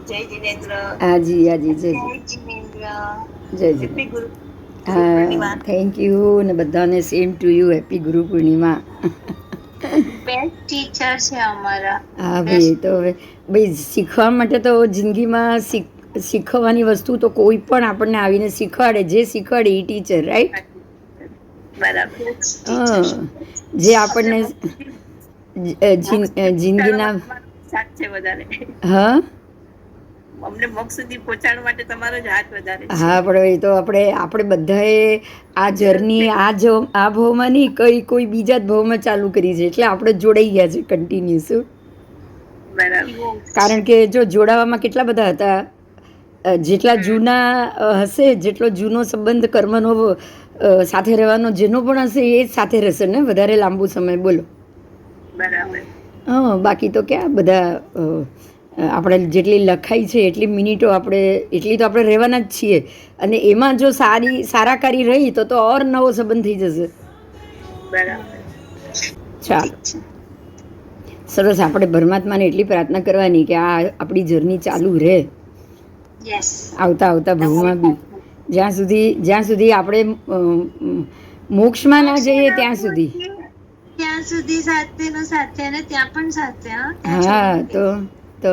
जय जिनेन्द्र। हाँ जी जय जय जिनेन्द्र। જય હેપી ગુરુ ગુરુ હા, પૂર્ણિમા। થેન્ક યુ ને બધાને same to you, happy Guru Purnima. Best teacher છે અમારા। હા ભાઈ, બેસ્ટ। તો હવે ભાઈ શીખવા માટે તો જિંદગીમાં શીખવવાની વસ્તુ તો કોઈ પણ આપણને આવીને શીખવાડે, જે શીખવાડે એ ટીચર, રાઈટ? બરાબર ટીચર। હા, જે આપણને મોક્ષ જિંદગીના, પહોંચાડવામાં તમારો સાથ છે વધારે। હા અમને મોક્ષ સુધી પહોંચાડવા માટે તમારો જ હાથ વધારે છે। હા, પણ એ તો આપણે બધાએ આ જર્ની આ ભાવમાં નહીં, કોઈ બીજા જ ભાવમાં ચાલુ કરી છે, એટલે આપણે જોડાઈ ગયા છે કન્ટિન્યુઅસ. બરાબર। કારણ કે જો જોડાવામાં કેટલા બધા હતા, જેટલા જૂના હશે, જેટલો જૂનો સંબંધ કર્મનો સાથે રહેવાનો જેનો પણ હશે, એ જ સાથે રહેશે ને વધારે લાંબુ સમય, બોલો? બરાબર। બાકી તો ક્યાં બધા આપણે જેટલી લખાઈ છે એટલી મિનિટો એટલી તો આપણે રહેવાના જ છીએ, અને એમાં જો સારાકારી રહી તો ઓર નવો સંબંધ થઈ જશે। બરાબર, ચાલો, ઠીક છે। સરસ। આપણે પરમાત્માને એટલી પ્રાર્થના કરવાની કે આ આપણી જર્ની ચાલુ રહે યસ। આવતા ભવમાં બી, જ્યાં સુધી આપણે મોક્ષમાં ના જઈએ ત્યાં સુધી। ત્યાં સુધી સાથે નો સાથે, અને ત્યાં પણ સાથે, ત્યાં છોડી હા, નહીં તો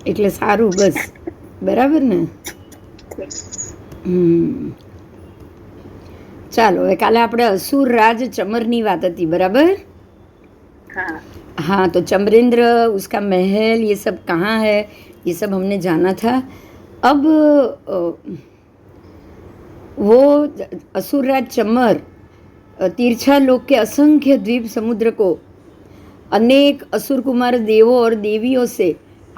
એટલે સારું, બસ બરાબર ને? ચાલો, હવે કાલે આપણે असुर राज चमरनी बात હતી, बराबर? हाँ। हाँ, तो चमरेंद्र, उसका महल, ये सब कहाँ है, ये सब हमने जाना था। अब वो असुर राज चमर तिरछा लोक के असंख्य द्वीप समुद्र को अनेक असुर कुमार देवों और देवियों से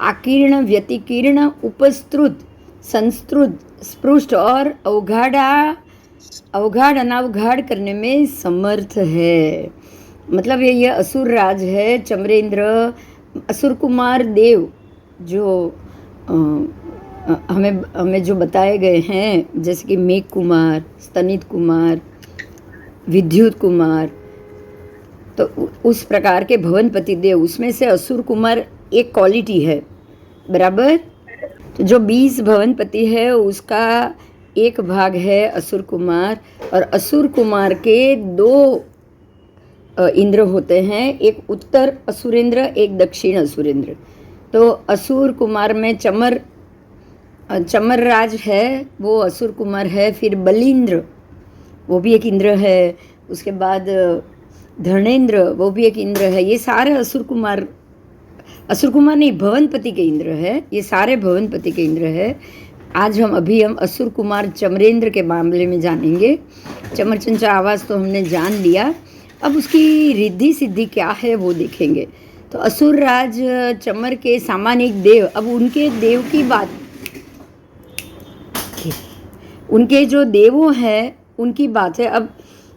आकीर्ण, व्यतिकीर्ण, उपस्तृत, संस्तृत, स्पृष्ट और अवगाढ़ अनावगाढ़ करने में समर्थ है। मतलब ये असुर राज है। चमरेंद्र असुर कुमार देव जो हमें जो बताए गए हैं, जैसे कि मेघ कुमार, स्तनित कुमार, विद्युत कुमार, तो उस प्रकार के भवनपति देव, उसमें से असुर कुमार एक क्वालिटी है, बराबर? तो जो 20 भवनपति है उसका एक भाग है असुर कुमार, और असुर कुमार के 2 इंद्र होते हैं, एक उत्तर असुरेंद्र, एक दक्षिण असुरेंद्र। तो असुर कुमार में चमर राज है, वो असुर कुमार है। फिर बलिंद्र, वो भी एक इंद्र है। उसके बाद धर्णेंद्र, वो भी एक इंद्र है। ये सारे असुर कुमार नहीं, भवनपति के इंद्र है। ये सारे भवनपति के इंद्र है। आज हम असुर कुमार चमरेंद्र के मामले में जानेंगे। चमरचंचा आवाज़ तो हमने जान लिया, अब उसकी रिद्धि सिद्धि क्या है वो देखेंगे। तो असुर राज चमर के सामानिक देव, अब उनके देव की बात, उनके जो देवों हैं उनकी बात है। अब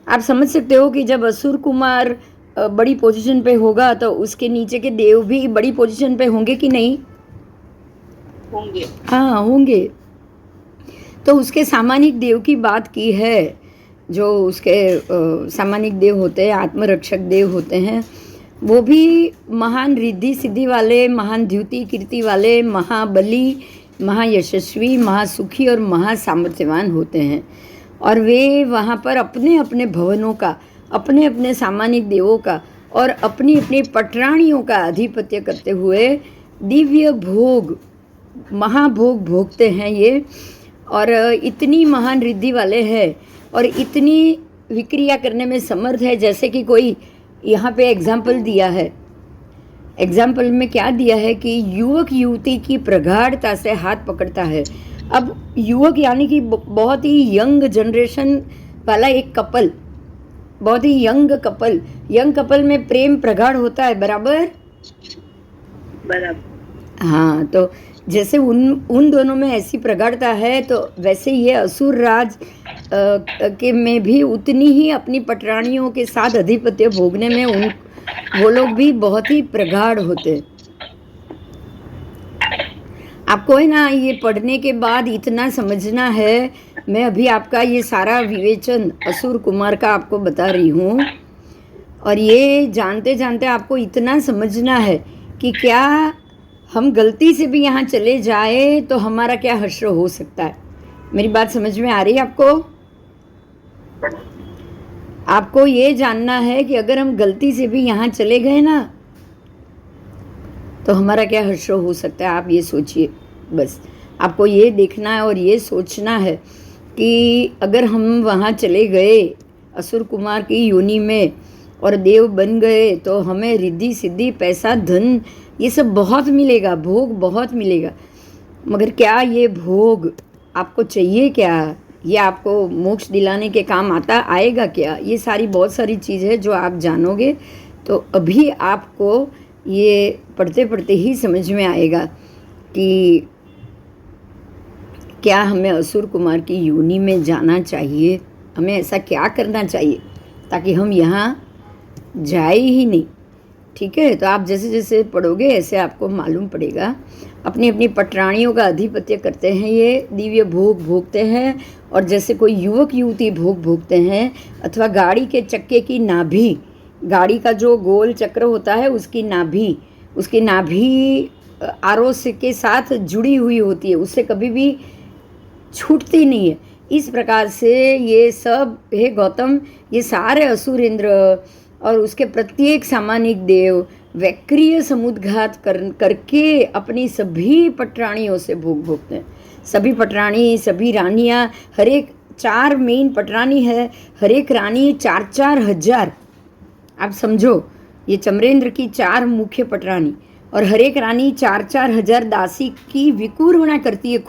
आप समझ सकते हो कि जब असुर कुमार बड़ी पोजीशन पे होगा तो उसके नीचे के देव भी बड़ी पोजीशन पे होंगे कि नहीं? होंगे। हाँ, होंगे। तो उसके सामानिक देव की बात की है। जो उसके सामानिक देव होते हैं, आत्मरक्षक देव होते हैं, वो भी महान रिद्धि सिद्धि वाले, महान द्युति कीर्ति वाले, महाबली, महायशस्वी, महासुखी और महासामर्थ्यवान होते हैं। और वे वहाँ पर अपने अपने भवनों का, अपने अपने सामानिक देवों का और अपनी अपनी पटरानियों का आधिपत्य करते हुए दिव्य भोग, महाभोग भोगते हैं ये। और इतनी महान रिद्धि वाले हैं और इतनी विक्रिया करने में समर्थ है, जैसे कि कोई यहाँ पे एग्जाम्पल दिया है। एग्जाम्पल में क्या दिया है कि युवक युवती की प्रगाढ़ता से हाथ पकड़ता है। अब युवक यानी कि बहुत ही यंग जनरेशन वाला एक कपल, बहुत ही यंग कपल में प्रेम प्रगाढ़ होता है, बराबर? बराबर। हाँ, तो जैसे उन दोनों में ऐसी प्रगाढ़ता है, तो वैसे ये असुर राज के में भी उतनी ही अपनी पटरानियों के साथ अधिपत्य भोगने में वो लोग भी बहुत ही प्रगाढ़ होते। आपको है ना, ये पढ़ने के बाद इतना समझना है। मैं अभी आपका ये सारा विवेचन असुर कुमार का आपको बता रही हूँ, और ये जानते जानते आपको इतना समझना है कि क्या हम गलती से भी यहाँ चले जाए तो हमारा क्या हश्र हो सकता है? मेरी बात समझ में आ रही है आपको? आपको ये जानना है कि अगर हम गलती से भी यहाँ चले गए ना तो हमारा क्या हश्र हो सकता है, आप ये सोचिए। बस आपको ये देखना है और ये सोचना है कि अगर हम वहाँ चले गए असुर कुमार की योनि में और देव बन गए तो हमें रिद्धि सिद्धि पैसा धन ये सब बहुत मिलेगा, भोग बहुत मिलेगा। मगर क्या ये भोग आपको चाहिए? क्या ये आपको मोक्ष दिलाने के काम आएगा क्या? ये सारी बहुत सारी चीज़ है जो आप जानोगे तो अभी आपको ये पढ़ते पढ़ते ही समझ में आएगा कि क्या हमें असुर कुमार की योनि में जाना चाहिए, हमें ऐसा क्या करना चाहिए ताकि हम यहाँ जाए ही नहीं। ठीक है, तो आप जैसे जैसे पढ़ोगे ऐसे आपको मालूम पड़ेगा। अपनी अपनी पटरानियों का अधिपत्य करते हैं, ये दिव्य भोग भोगते हैं। और जैसे कोई युवक युवती भोग भोगते हैं अथवा गाड़ी के चक्के की नाभि, गाड़ी का जो गोल चक्र होता है उसकी नाभि आरोस के साथ जुड़ी हुई होती है, उससे कभी भी छूटती नहीं है। इस प्रकार से ये सब, हे गौतम, ये सारे असुर इंद्र और उसके प्रत्येक सामानिक देव वैक्रिय समुद्घात करके अपनी सभी पटरानियों से भोग भोगते हैं। सभी पटरानी, सभी रानियाँ, हर एक 4 मेन पटरानी है, हर एक रानी 4-4 हजार। आप समझो, ये चमरेंद्र की 4 मुख्य पटरानी और हर एक रानी 4-4 हजार दासी की विकुर्वणा करती है,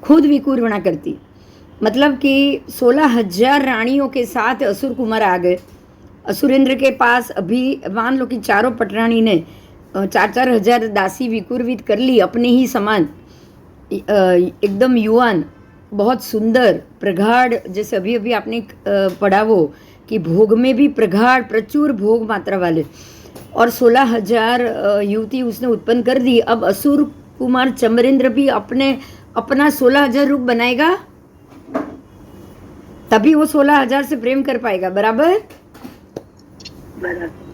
खुद विकुर्वणा करती। मतलब कि 16,000 रानियों के साथ असुर कुमार आ गए। असुरेंद्र के पास अभी मान लो कि चारों पटरानी ने 4-4 हजार दासी विकुर्वित कर ली अपने ही समान, एकदम युवान, बहुत सुंदर, प्रगाढ़। जैसे अभी अभी आपने पढ़ा वो कि भोग में भी प्रगाढ़, प्रचुर भोग मात्रा वाले, और 16,000 युवती उसने उत्पन्न कर दी। अब असुर कुमार चमरेंद्र भी अपना 16,000 रूप बनाएगा, तभी वो 16,000 से प्रेम कर पाएगा। बराबर?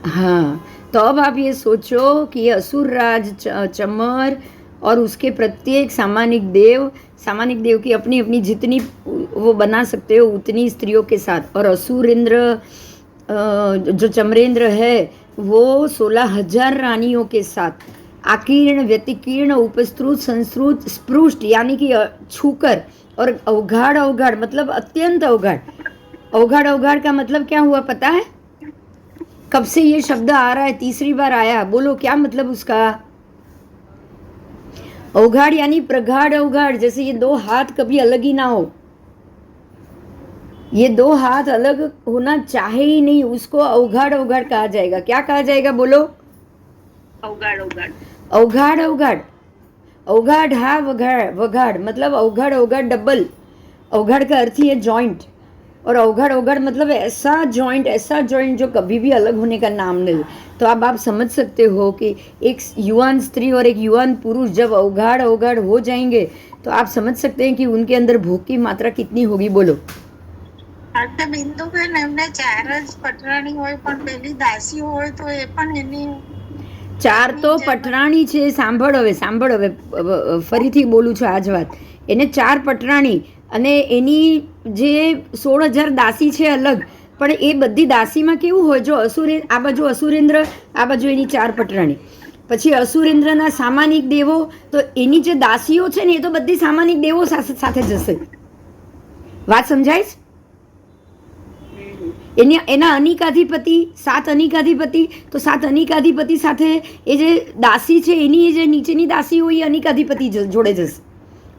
हाँ, तो अब आप ये सोचो कि ये असुर राज चमर और उसके प्रत्येक सामानिक देव की अपनी अपनी जितनी वो बना सकते हो उतनी स्त्रियों के साथ, और असुरेंद्र जो चमरेंद्र है वो 16,000 रानियों के साथ आकीर्ण, व्यतिकीर्ण, उपस्त्रुत, संस्कृत, स्पृष्ट यानी कि छूकर, और अवघाड़ मतलब अत्यंत अवघाड़ का मतलब क्या हुआ पता है? कब से ये शब्द आ रहा है? तीसरी बार आया। बोलो क्या मतलब उसका? अवघाड़ यानी प्रगाढ़, जैसे ये 2 हाथ कभी अलग ही ना हो, ये 2 हाथ अलग होना चाहे ही नहीं, उसको अवघाड़ कहा जाएगा। क्या कहा जाएगा? बोलो। अवघाड़ हा वघाड़ मतलब अवघाड़ डबल। अवघाड़ का अर्थ ही है जॉइंट, और अवघाड़ मतलब ऐसा जॉइंट जो कभी भी अलग होने का नाम नहीं। तो अब आप समझ सकते हो कि एक युवान स्त्री और एक युवान पुरुष जब अवघाड़ हो जाएंगे तो आप समझ सकते हैं कि उनके अंदर भोग की मात्रा कितनी होगी। बोलो। બિંદુબેન એમને 4 જ પટરાણી હોય પણ પેલી દાસી હોય તો એ પણ એની 4 તો પટરાણી છે। સાંભળ હવે ફરીથી બોલું છું આજ વાત। એને 4 પટરાણી અને એની જે 16,000 દાસી છે અલગ, પણ એ બધી દાસીમાં કેવું હોય, જો આ બાજુ અસુરેન્દ્ર, આ બાજુ એની 4 પટરાણી, પછી અસુરેન્દ્રના સામાનિક દેવો, તો એની જે દાસીઓ છે ને એ તો બધી સામાનિક દેવો સાથે જશે। વાત સમજાય છે? એના અનિકાધિપતિ 7 અનિકાધિપતિ, તો 7 અનિકાધિપતિ સાથે એ જે દાસી છે એની જે નીચેની દાસી હોય એ અનિકાધિપતિ જોડે જશે।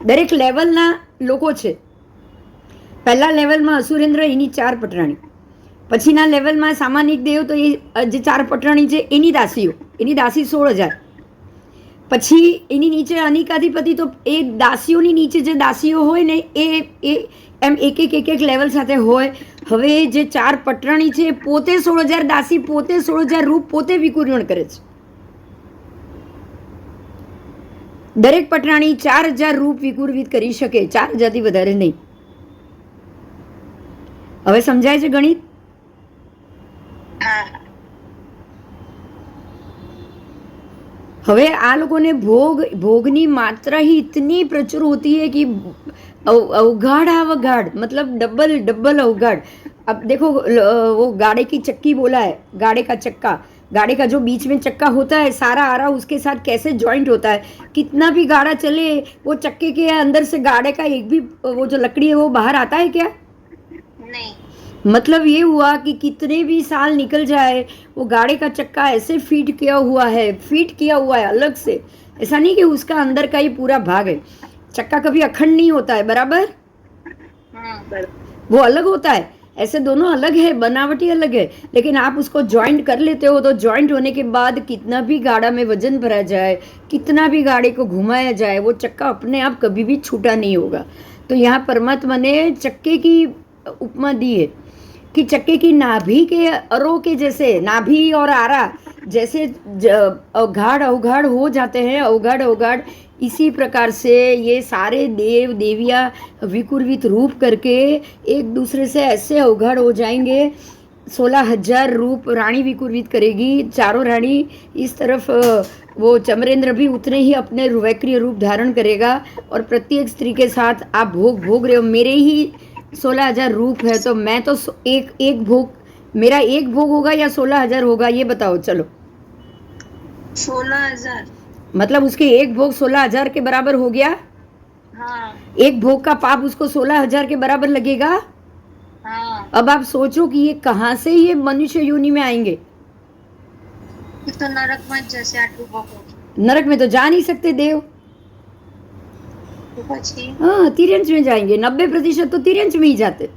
દરેક લેવલના લોકો છે। પહેલા લેવલમાં અસુરેન્દ્ર, એની 4 પટરાણી, પછીના લેવલમાં સામાનિક દેવ, તો એ જે 4 પટરાણી છે એની દાસી 16,000, પછી એની નીચે અનિકાધિપતિ, તો એ દાસીઓની નીચે જે દાસીઓ હોય ને એ એમ એક લેવલ સાથે હોય। હવે જે 4 પટરાણી છે પોતે 16,000 દાસી, પોતે 16,000 રૂપ પોતે વિકુર્વણ કરે છે। દરેક પટરાણી 4,000 રૂપ વિકુર્વિત કરી શકે, 4,000થી વધારે નહીં। હવે સમજાય છે ગણિત? હવે આ લોકોને ભોગની માત્રા ही इतनी प्रचुर होती है कि अवगाढ़ अवगाढ़ मतलब डबल अवगाढ़। अब देखो वो गाड़े की चक्की बोला है, गाड़े का चक्का, गाड़े का जो बीच में चक्का होता है सारा आरा उसके साथ कैसे जॉइंट होता है, कितना भी गाड़ा चले वो चक्के के अंदर से गाड़े का एक भी वो जो लकड़ी है वो बाहर आता है क्या? नहीं। मतलब ये हुआ कि कितने भी साल निकल जाए वो गाड़ी का चक्का ऐसे फिट किया हुआ है अलग से, ऐसा नहीं कि उसका अंदर का ही पूरा भाग है। चक्का कभी अखंड नहीं होता है, बराबर? वो अलग होता है, ऐसे दोनों अलग है, बनावटी अलग है, लेकिन आप उसको ज्वाइंट कर लेते हो तो ज्वाइंट होने के बाद कितना भी गाड़ा में वजन भरा जाए, कितना भी गाड़ी को घुमाया जाए, वो चक्का अपने आप कभी भी छूटा नहीं होगा। तो यहाँ परमात्मा ने चक्के की उपमा दी है कि चक्के की नाभि के अरों के जैसे, नाभि और आरा जैसे अवगाढ़ हो जाते हैं, अवगाढ़, इसी प्रकार से ये सारे देव देवियाँ विकुर्वित रूप करके एक दूसरे से ऐसे अवगाढ़ हो जाएंगे। 16,000 रूप रानी विकुर्वित करेगी, चारों रानी इस तरफ, वो चमरेंद्र भी उतने ही अपने वैक्रिय रूप धारण करेगा और प्रत्येक स्त्री के साथ आप भोग रहे हो। मेरे ही 16,000 रूप है तो मैं तो एक भोग, मेरा एक भोग होगा या 16,000 होगा, ये बताओ चलो। 16,000 मतलब उसके एक भोग 16,000 के बराबर हो गया। हाँ। एक भोग का पाप उसको 16,000 के बराबर लगेगा। हाँ। अब आप सोचो कि ये कहाँ से ये मनुष्य योनि में आएंगे। तो नरक में जैसे आटलू भोग, नरक में तो जा नहीं सकते देव, तो પછી हाँ तिर्यंश में जाएंगे। 90% तो तिर्यंश में ही जाते।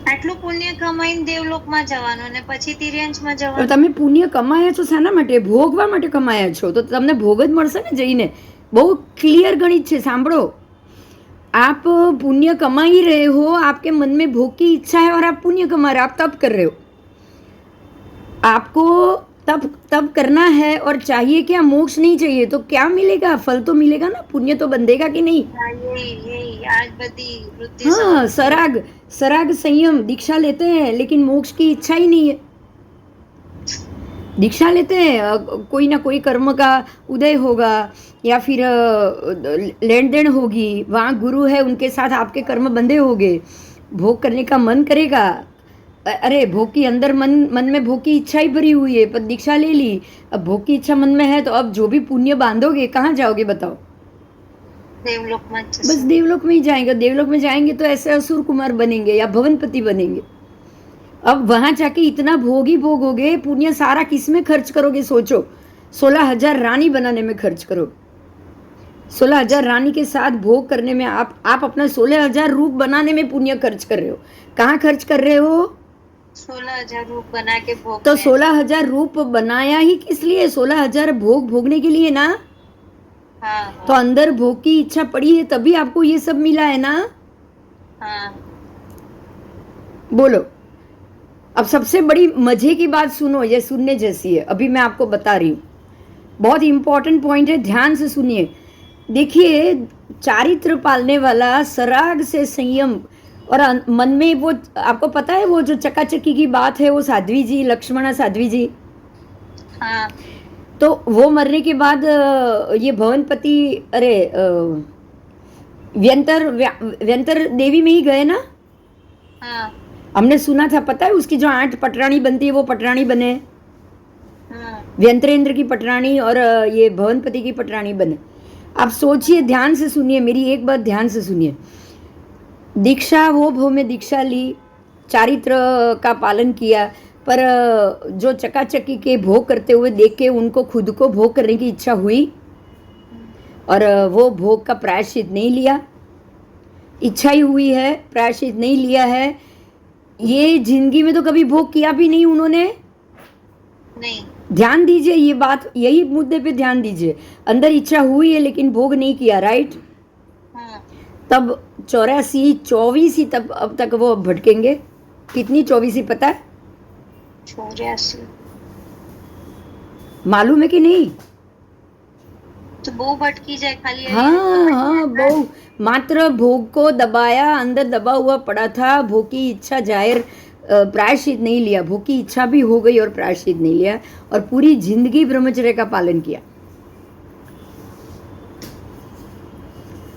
આટલું પુણ્ય કમાઈને દેવલોકમાં જવાનું ને પછી તિર્યંશમાં તો જવાનું। તમે પુણ્ય કમાયા છો શાના માટે? ભોગવા માટે કમાયા છો, તો તમને ભોગ જ મળશે ને જઈને। બહુ ક્લિયર ગણિત છે, સાંભળો। आप पुण्य कमा ही रहे हो, आपके मन में भोग की इच्छा है और आप पुण्य कमा रहे हो, आप तप कर रहे हो। आपको तप करना है और चाहिए क्या? मोक्ष नहीं चाहिए तो क्या मिलेगा? फल तो मिलेगा ना, पुण्य तो बंधेगा कि नहीं? यही आज बदी वृत्ति। हाँ, सराग संयम, दीक्षा लेते हैं लेकिन मोक्ष की इच्छा ही नहीं है। दीक्षा लेते हैं, कोई ना कोई कर्म का उदय होगा या फिर लेन देन होगी, वहाँ गुरु है उनके साथ आपके कर्म बंधे होंगे, भोग करने का मन करेगा। अरे भोग की अंदर मन में भोग की इच्छा ही भरी हुई है, पर दीक्षा ले ली, अब भोग की इच्छा मन में है तो अब जो भी पुण्य बांधोगे कहाँ जाओगे बताओ? देवलोक में। बस देवलोक में ही जाएंगे। देवलोक में जाएंगे तो ऐसे असुर कुमार बनेंगे या भवनपति बनेंगे। अब वहां जाके इतना भोग ही भोग होगे, पुण्य सारा किस में खर्च करोगे? सोचो, 16,000 रानी बनाने में खर्च करो। 16,000 रानी के साथ भोग करने में आप अपना 16,000 रूप बनाने में पुण्य खर्च कर रहे हो। कहाँ खर्च कर रहे हो? 16,000 रूप बना के भोग। तो 16,000 रूप बनाया ही किस लिए? 16,000 भोग भोगने के लिए ना। हाँ। तो अंदर भोग की इच्छा पड़ी है तभी आपको ये सब मिला है ना। हाँ। बोलो। अब सबसे बड़ी मजे की बात सुनो, ये सुनने जैसी है, अभी मैं आपको बता रही हूँ, बहुत इंपॉर्टेंट पॉइंट है, ध्यान से सुनिए। देखिए, चारित्र पालने वाला, सराग से संयम और मन में वो, आपको पता है वो जो चकाचकी की बात है, वो साध्वी जी, लक्ष्मणा साध्वी जी। हाँ। तो वो मरने के बाद ये भवनपति, अरे व्यंतर देवी में ही गए ना। हाँ। हमने सुना था, पता है उसकी जो 8 पटरानी बनती है वो पटरानी बने। हाँ। व्यंतरेंद्र की पटरानी और ये भवनपति की पटरानी बने। आप सोचिए, ध्यान से सुनिए, मेरी एक बात ध्यान से सुनिए। दीक्षा, वो भव में दीक्षा ली, चारित्र का पालन किया, पर जो चकाचकी के भोग करते हुए देख के उनको खुद को भोग करने की इच्छा हुई और वो भोग का प्रायश्चित नहीं लिया। इच्छा ही हुई है, प्रायश्चित नहीं लिया है। ये जिंदगी में तो कभी भोग किया भी नहीं उन्होंने। नहीं। ध्यान दीजिए, ये बात, यही मुद्दे पे ध्यान दीजिए। अंदर इच्छा हुई है लेकिन भोग नहीं किया, राइट? हाँ। तब 84 तब अब तक वो भटकेंगे। कितनी 24 पता है? 84। मालूम है कि नहीं? तो બહુ ભટકી જાય ખાલી। हाँ, बहु मात्र भोग को दबाया, अंदर दबा हुआ पड़ा था, भोग की इच्छा जाहिर प्रायश्चित नहीं लिया, भोग की इच्छा भी हो गई और प्रायश्चित नहीं लिया, और पूरी जिंदगी ब्रह्मचर्य का पालन किया।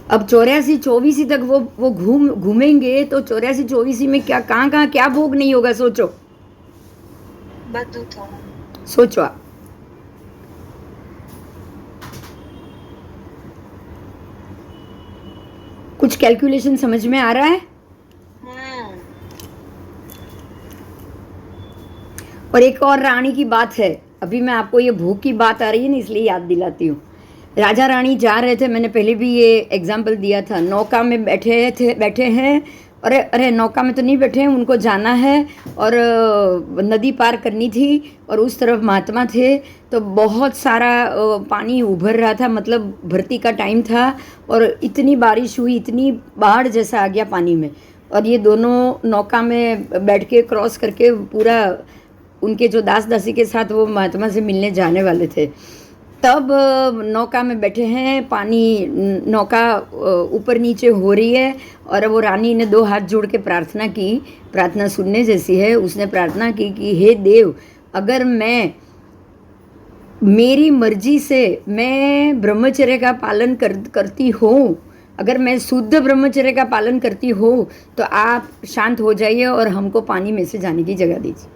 अब 84-84 तक वो घूमेंगे तो 84-84 में क्या कहाँ क्या भोग नहीं होगा, सोचो। બધું થવાનું। सोचो आप। कुछ कैलकुलेशन समझ में आ रहा है? और एक और रानी की बात है, अभी मैं आपको ये भोग की बात आ रही है ना, इसलिए याद दिलाती हूँ। राजा रानी जा रहे थे, मैंने पहले भी ये एग्जाम्पल दिया था, नौका में बैठे हैं, अरे नौका में तो नहीं बैठे हैं, उनको जाना है और नदी पार करनी थी, और उस तरफ महात्मा थे, तो बहुत सारा पानी उभर रहा था, मतलब भर्ती का टाइम था, और इतनी बारिश हुई, इतनी बाढ़ जैसा आ गया पानी में, और ये दोनों नौका में बैठ के क्रॉस करके पूरा उनके जो दास दासी के साथ वो महात्मा से मिलने जाने वाले थे, तब नौका में बैठे हैं, पानी नौका ऊपर नीचे हो रही है, और वो रानी ने 2 हाथ जोड़ के प्रार्थना की, प्रार्थना सुनने जैसी है। उसने प्रार्थना की कि हे देव, अगर मेरी मर्जी से मैं ब्रह्मचर्य का पालन करती हूँ, अगर मैं शुद्ध ब्रह्मचर्य का पालन करती हूँ, तो आप शांत हो जाइए और हमको पानी में से जाने की जगह दीजिए।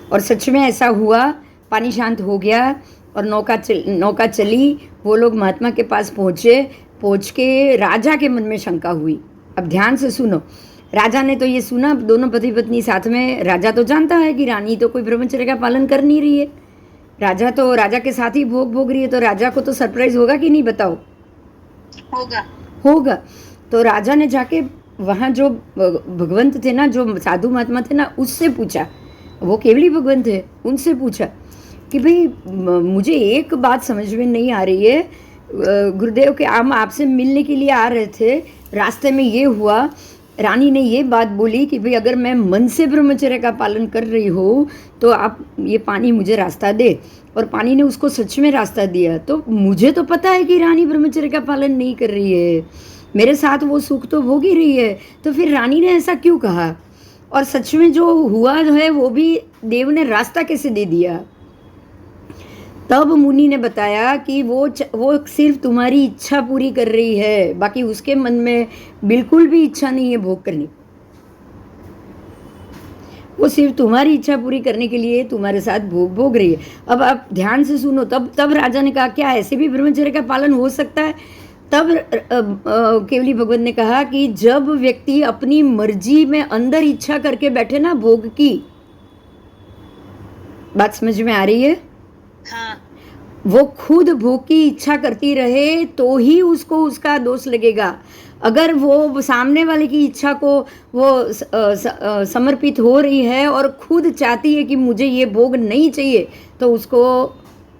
और सच में ऐसा हुआ, पानी शांत हो गया और नौका चली, वो लोग महात्मा के पास पहुँच के राजा के मन में शंका हुई। अब ध्यान से सुनो, राजा ने तो ये सुना, दोनों पति पत्नी साथ में, राजा तो जानता है कि रानी तो कोई ब्रह्मचर्य का पालन कर नहीं रही है, राजा के साथ ही भोग रही है, तो राजा को तो सरप्राइज होगा कि नहीं, बताओ? होगा। तो राजा ने जाके वहाँ जो भगवंत थे ना, जो साधु महात्मा थे ना, उससे पूछा, वो केवली भगवंत है, उनसे पूछा कि भाई मुझे एक बात समझ में नहीं आ रही है, गुरुदेव के हम आपसे मिलने के लिए आ रहे थे, रास्ते में ये हुआ, रानी ने ये बात बोली कि भाई अगर मैं मन से ब्रह्मचर्य का पालन कर रही हूँ तो आप ये पानी मुझे रास्ता दे, और पानी ने उसको सच में रास्ता दिया। तो मुझे तो पता है कि रानी ब्रह्मचर्य का पालन नहीं कर रही है, मेरे साथ वो सुख तो भोग ही रही है, तो फिर रानी ने ऐसा क्यों कहा? और सच में जो हुआ जो है वो भी देव ने रास्ता कैसे दे दिया? तब मुनि ने बताया कि वो सिर्फ तुम्हारी इच्छा पूरी कर रही है, बाकी उसके मन में बिल्कुल भी इच्छा नहीं है भोग करने, वो सिर्फ तुम्हारी इच्छा पूरी करने के लिए तुम्हारे साथ भोग रही है। अब आप ध्यान से सुनो, तब राजा ने कहा क्या ऐसे भी ब्रह्मचर्य का पालन हो सकता है? तब केवली भगवत ने कहा कि जब व्यक्ति अपनी मर्जी में अंदर इच्छा करके बैठे ना भोग की, बात समझ में आ रही है? हाँ। वो खुद भोग की इच्छा करती रहे तो ही उसको उसका दोष लगेगा। अगर वो सामने वाले की इच्छा को वो समर्पित हो रही है और खुद चाहती है कि मुझे ये भोग नहीं चाहिए, तो उसको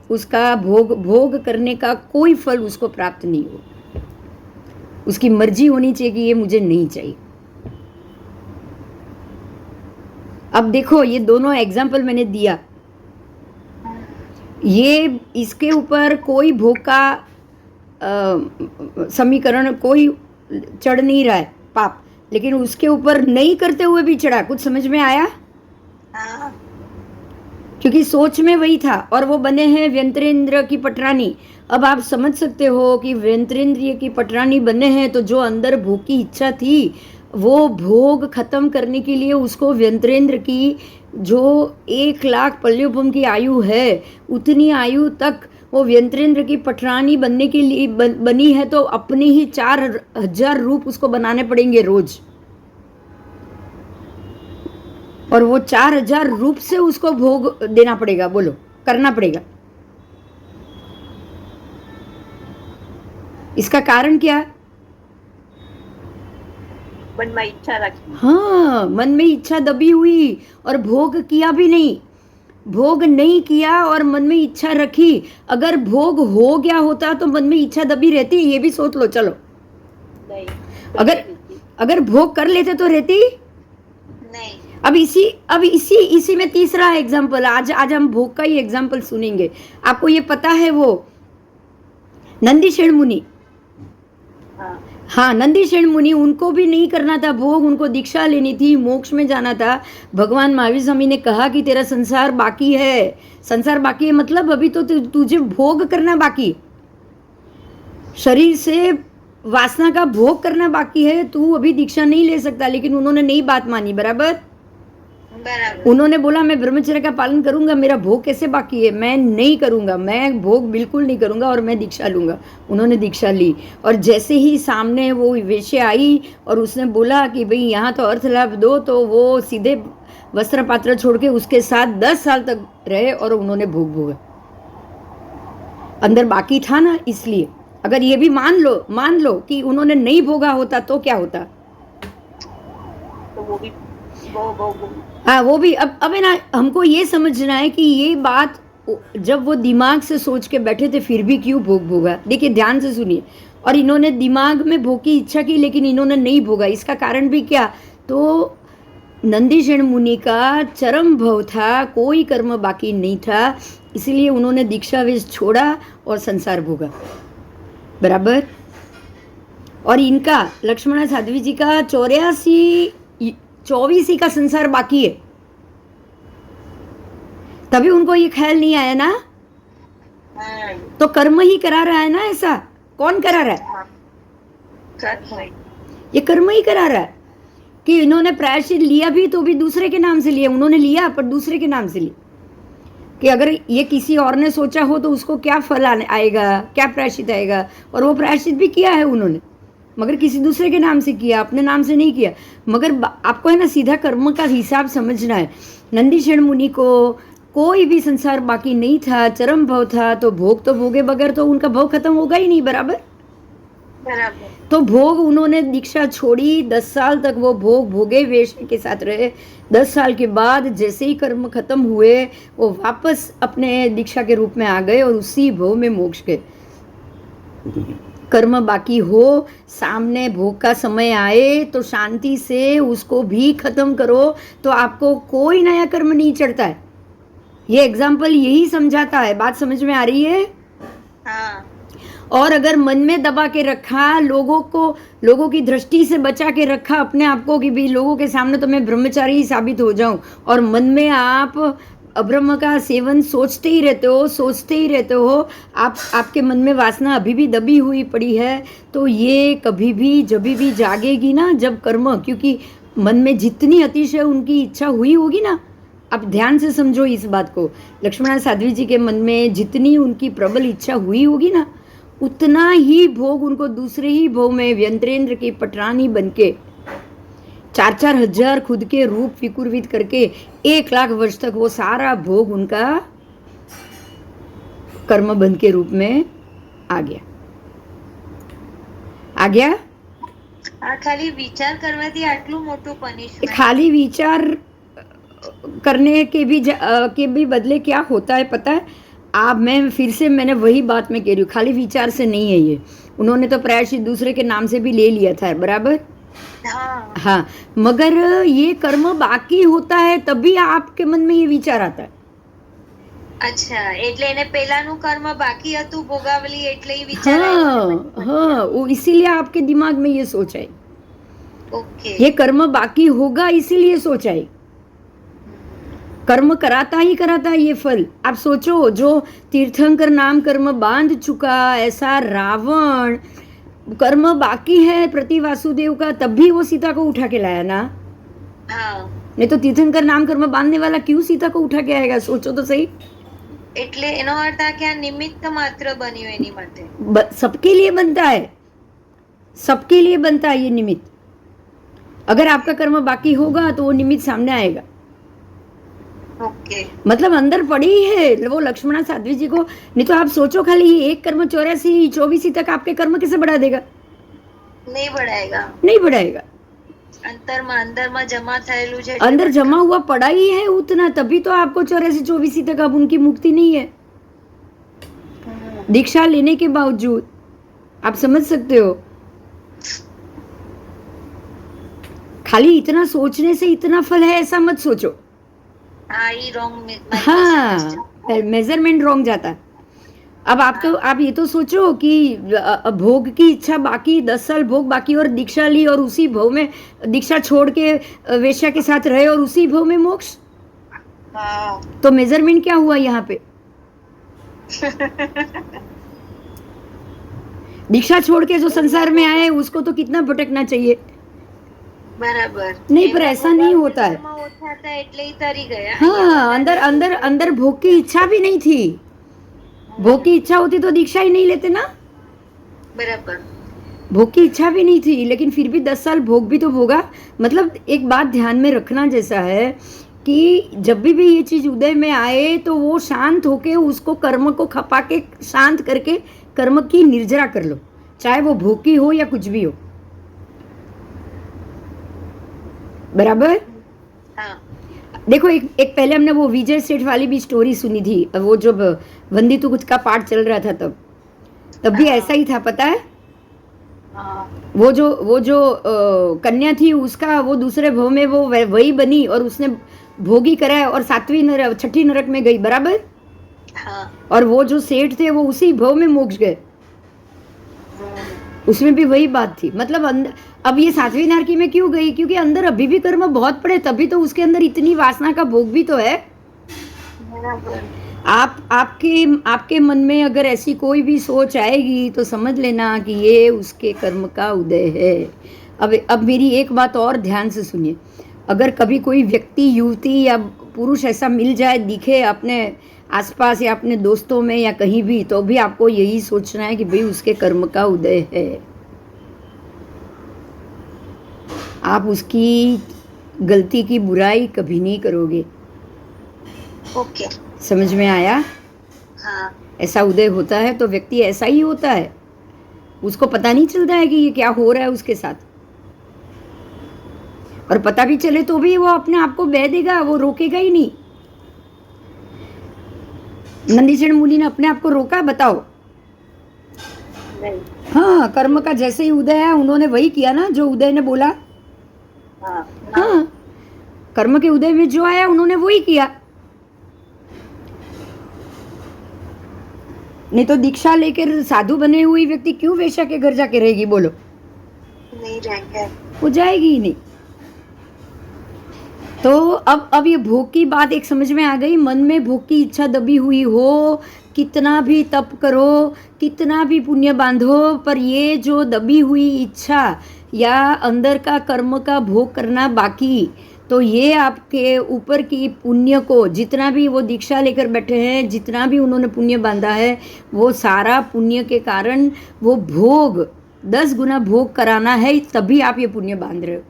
उसका भोग करने का कोई फल उसको प्राप्त नहीं हो। उसकी मर्जी होनी चाहिए कि ये मुझे नहीं चाहिए। अब देखो, ये दोनों एग्जाम्पल मैंने दिया, ये इसके ऊपर कोई भोग का समीकरण कोई चढ़ नहीं रहा है पाप, लेकिन उसके ऊपर नहीं करते हुए भी चढ़ा। कुछ समझ में आया? क्योंकि सोच में वही था, और वो बने हैं व्यंतरेंद्र की पटरानी। अब आप समझ सकते हो कि व्यंतरेंद्रिय की पटरानी बने हैं, तो जो अंदर भोग की इच्छा थी वो भोग खत्म करने के लिए उसको व्यंतरेंद्र की जो 1,00,000 पल्योपम की आयु है, उतनी आयु तक वो व्यंतरेंद्र की पटरानी बनने के लिए बनी है, तो अपने ही 4,000 रूप उसको बनाने पड़ेंगे रोज, और वो 4,000 रूप से उसको भोग देना पड़ेगा। बोलो, करना पड़ेगा। इसका कारण क्या? मन में इच्छा रखी। हाँ, मन में इच्छा दबी हुई और भोग किया भी नहीं, भोग नहीं किया और मन में इच्छा रखी। अगर भोग हो गया होता तो मन में इच्छा दबी रहती? ये भी सोच लो। चलो, नहीं। अगर भोग कर लेते तो रहती नहीं। अब इसी में तीसरा एग्जाम्पल, आज हम भोग का ही एग्जाम्पल सुनेंगे। आपको ये पता है वो नंदीशेण मुनि, हाँ, नंदीशेन मुनि, उनको भी नहीं करना था भोग, उनको दीक्षा लेनी थी, मोक्ष में जाना था। भगवान महावीर स्वामी ने कहा कि तेरा संसार बाकी है। संसार बाकी है मतलब अभी तो तुझे भोग करना बाकी है, शरीर से वासना का भोग करना बाकी है, तू अभी दीक्षा नहीं ले सकता। लेकिन उन्होंने नहीं बात मानी, बराबर। उन्होंने बोला मैं ब्रह्मचर्य का पालन करूंगा, मेरा भोग कैसे बाकी है, मैं नहीं करूंगा, मैं भोग बिल्कुल नहीं करूंगा और मैं दीक्षा लूंगा। उन्होंने दीक्षा ली और जैसे ही सामने वो वेश्या आई और उसने बोला कि भाई यहाँ तो अर्थ लाभ दो, तो वो सीधे वस्त्र पात्र छोड़ के उसके साथ 10 साल तक रहे और उन्होंने भोग भोगा। अंदर बाकी था ना, इसलिए। अगर ये भी मान लो कि उन्होंने नहीं भोगा होता तो क्या होता, तो वो भी हाँ वो भी। अब है ना, हमको ये समझना है कि ये बात जब वो दिमाग से सोच के बैठे थे फिर भी क्यों भोग भोगा। देखिए ध्यान से सुनिए। और इन्होंने दिमाग में भोग की इच्छा की लेकिन इन्होंने नहीं भोगा। इसका कारण भी क्या, तो नंदीशेन मुनि का चरम भव था, कोई कर्म बाकी नहीं था, इसलिए उन्होंने दीक्षा वेश छोड़ा और संसार भोगा, बराबर। और इनका लक्ष्मण साध्वी जी का 24 का संसार बाकी है, तभी उनको ये ख्याल नहीं आया ना। तो कर्म ही करा रहा है ना, ऐसा कौन करा रहा है, ये कर्म ही करा रहा है। कि इन्होंने प्रायश्चित लिया भी तो भी दूसरे के नाम से लिया, उन्होंने लिया पर दूसरे के नाम से लिया। कि अगर ये किसी और ने सोचा हो तो उसको क्या फल आएगा, क्या प्रायश्चित आएगा, और वो प्रायश्चित भी किया है उन्होंने, मगर किसी दूसरे के नाम से किया, अपने नाम से नहीं किया। मगर आपको है ना सीधा कर्म का हिसाब समझना है। नंदीशेन मुनि को कोई भी संसार बाकी नहीं था, चरम भव था, तो भोग तो भोगे बगैर तो उनका भव खत्म होगा ही नहीं, बराबर। तो भोग उन्होंने दीक्षा छोड़ी, 10 साल तक वो भोग भोगे, वेश्या के साथ रहे। 10 साल के बाद जैसे ही कर्म खत्म हुए वो वापस अपने दीक्षा के रूप में आ गए और उसी भव में मोक्ष गए। कर्म बाकी हो, सामने भोग का समय आए तो शांति से उसको भी खत्म करो, तो आपको कोई नया कर्म नहीं चढ़ता है। ये एग्जाम्पल यही समझाता है। बात समझ में आ रही है? हाँ। और अगर मन में दबा के रखा, लोगों की दृष्टि से बचा के रखा अपने आप को कि भी लोगों के सामने तो मैं ब्रह्मचारी ही साबित हो जाऊं, और मन में आप अब्रह्म का सेवन सोचते ही रहते हो, आपके मन में वासना अभी भी दबी हुई पड़ी है, तो ये कभी भी जब भी जागेगी ना, जब कर्म, क्योंकि मन में जितनी अतिशय उनकी इच्छा हुई होगी ना, आप ध्यान से समझो इस बात को। लक्ष्मण साध्वी जी के मन में जितनी उनकी प्रबल इच्छा हुई होगी ना, उतना ही भोग उनको दूसरे ही भोग में व्यंत्रेंद्र की पटरानी बनके 4-4 हजार खुद के रूप विकुर्वित करके 1 लाख वर्ष तक वो सारा भोग उनका कर्म बंध के रूप में आ गया। खाली विचार करवाથી આટલું મોટું પનિશમેન્ટ, खाली विचार करने के भी बदले क्या होता है पता है आप, मैंने वही बात में कह रही हूँ, खाली विचार से नहीं है ये। उन्होंने तो प्रायश्चित दूसरे के नाम से भी ले लिया था, बराबर। हाँ, मगर ये कर्म बाकी होता है तभी आपके मन में ये विचार आता है। अच्छा, એટલે એને પહેલાનું કર્મ બાકી હતું ભોગાવલી, એટલે એ વિચાર આવ્યો। हाँ, वो इसीलिए आपके दिमाग में ये सोच आई। ओके, ये कर्म बाकी होगा इसीलिए सोच आई। कर्म कराता ही ये फल। आप सोचो, जो तीर्थंकर नाम कर्म बांध चुका ऐसा रावण, कर्म बाकी है प्रति वासुदेव का, तब भी वो सीता को उठा के लाया ना। हाँ, नहीं तो तीर्थंकर नाम कर्म बांधने वाला क्यों सीता को उठा के आएगा, सोचो तो सही। એટલે એનો અર્થ આ કે આ નિમિત્ત માત્ર બન્યું એની માટે। सबके लिए बनता है ये निमित्त। अगर आपका कर्म बाकी होगा तो वो निमित्त सामने आएगा। ओके, मतलब अंदर पड़ी है वो लक्ष्मण साध्वी जी को। नहीं तो आप सोचो, खाली ये एक कर्म 84 तक आपके कर्म कैसे बढ़ा देगा? नहीं बढ़ाएगा। अंदर में जमा થયેલું છે, अंदर जमा हुआ पड़ा ही है उतना, तभी तो आपको 84 तक अब उनकी मुक्ति नहीं है दीक्षा लेने के बावजूद। आप समझ सकते हो? खाली इतना सोचने से इतना फल है ऐसा मत सोचो। हाँ, ये रॉन्ग, हाँ, मेजरमेंट रॉन्ग जाता है। अब आप ये तो सोचो कि भोग की इच्छा बाकी 10 साल भोग बाकी और दीक्षा ली और उसी भव में दीक्षा छोड़ के वेश्या के साथ रहे और उसी भव में मोक्ष। हाँ तो मेजरमेंट क्या हुआ यहाँ पे? दीक्षा छोड़ के जो संसार में आए उसको तो कितना भटकना चाहिए। બરાબર नहीं, पर ऐसा नहीं होता है। ઓછા હતા એટલે ઈ તરી ગયા हाँ, अंदर अंदर अंदर भोग की इच्छा भी नहीं थी। भोग की इच्छा होती तो दीक्षा ही नहीं लेते ना। બરાબર भोग की इच्छा भी नहीं थी, लेकिन फिर भी 10 साल भोग भी तो भोगा। मतलब एक बात ध्यान में रखना जैसा है कि जब भी ये चीज उदय में आए तो वो शांत होके उसको कर्म को खपा के शांत करके कर्म की निर्जरा कर लो, चाहे वो भोग की हो या कुछ भी हो। बराबर। हाँ देखो एक पहले हमने वो विजय सेठ वाली भी स्टोरी सुनी थी, वो जब वंदी तो कुछ का पाठ चल रहा था तब भी ऐसा ही था, पता है। हाँ वो जो कन्या थी उसका वो दूसरे भव में वो वही बनी और उसने भोगी कराया और 6ठी नरक में गई। बराबर। हाँ और वो जो सेठ थे वो उसी भव में मोक्ष गए। उसमें भी वही बात थी। मतलब अब ये 7वीं नरकी में क्यों गई? क्योंकि अंदर अभी भी कर्म बहुत पड़े, तभी तो उसके अंदर इतनी वासना का भोग भी तो है। બરાબર आपके मन में अगर ऐसी कोई भी सोच आएगी तो समझ लेना कि ये उसके कर्म का उदय है। अब मेरी एक बात और ध्यान से सुनिए। अगर कभी कोई व्यक्ति, युवती या पुरुष ऐसा मिल जाए, दिखे अपने आसपास या अपने दोस्तों में या कहीं भी, तो भी आपको यही सोचना है कि भाई उसके कर्म का उदय है। आप उसकी गलती की बुराई कभी नहीं करोगे। ओके समझ में आया? हाँ ऐसा उदय होता है तो व्यक्ति ऐसा ही होता है, उसको पता नहीं चलता है कि ये क्या हो रहा है उसके साथ। और पता भी चले तो भी वो अपने आप को बह देगा, वो रोकेगा ही नहीं। नंदीचरण मुनि ने अपने आप को रोका? बताओ। नहीं हाँ, कर्म का जैसे ही उदय है उन्होंने वही किया ना जो उदय ने बोला। हाँ हाँ, कर्म के उदय में जो आया उन्होंने वही किया। नहीं तो दीक्षा लेकर साधु बने हुई व्यक्ति क्यों वेश्या के घर जाके रहेगी? बोलो। नहीं रहेंगे वो जाएगी ही नहीं। तो अब ये भोग की बात एक समझ में आ गई। मन में भोग की इच्छा दबी हुई हो, कितना भी तप करो, कितना भी पुण्य बांधो, पर ये जो दबी हुई इच्छा या अंदर का कर्म का भोग करना बाकी, तो ये आपके ऊपर की पुण्य को, जितना भी वो दीक्षा लेकर बैठे हैं, जितना भी उन्होंने पुण्य बांधा है, वो सारा पुण्य के कारण वो भोग 10 गुना भोग कराना है, तभी आप ये पुण्य बांध रहे हो।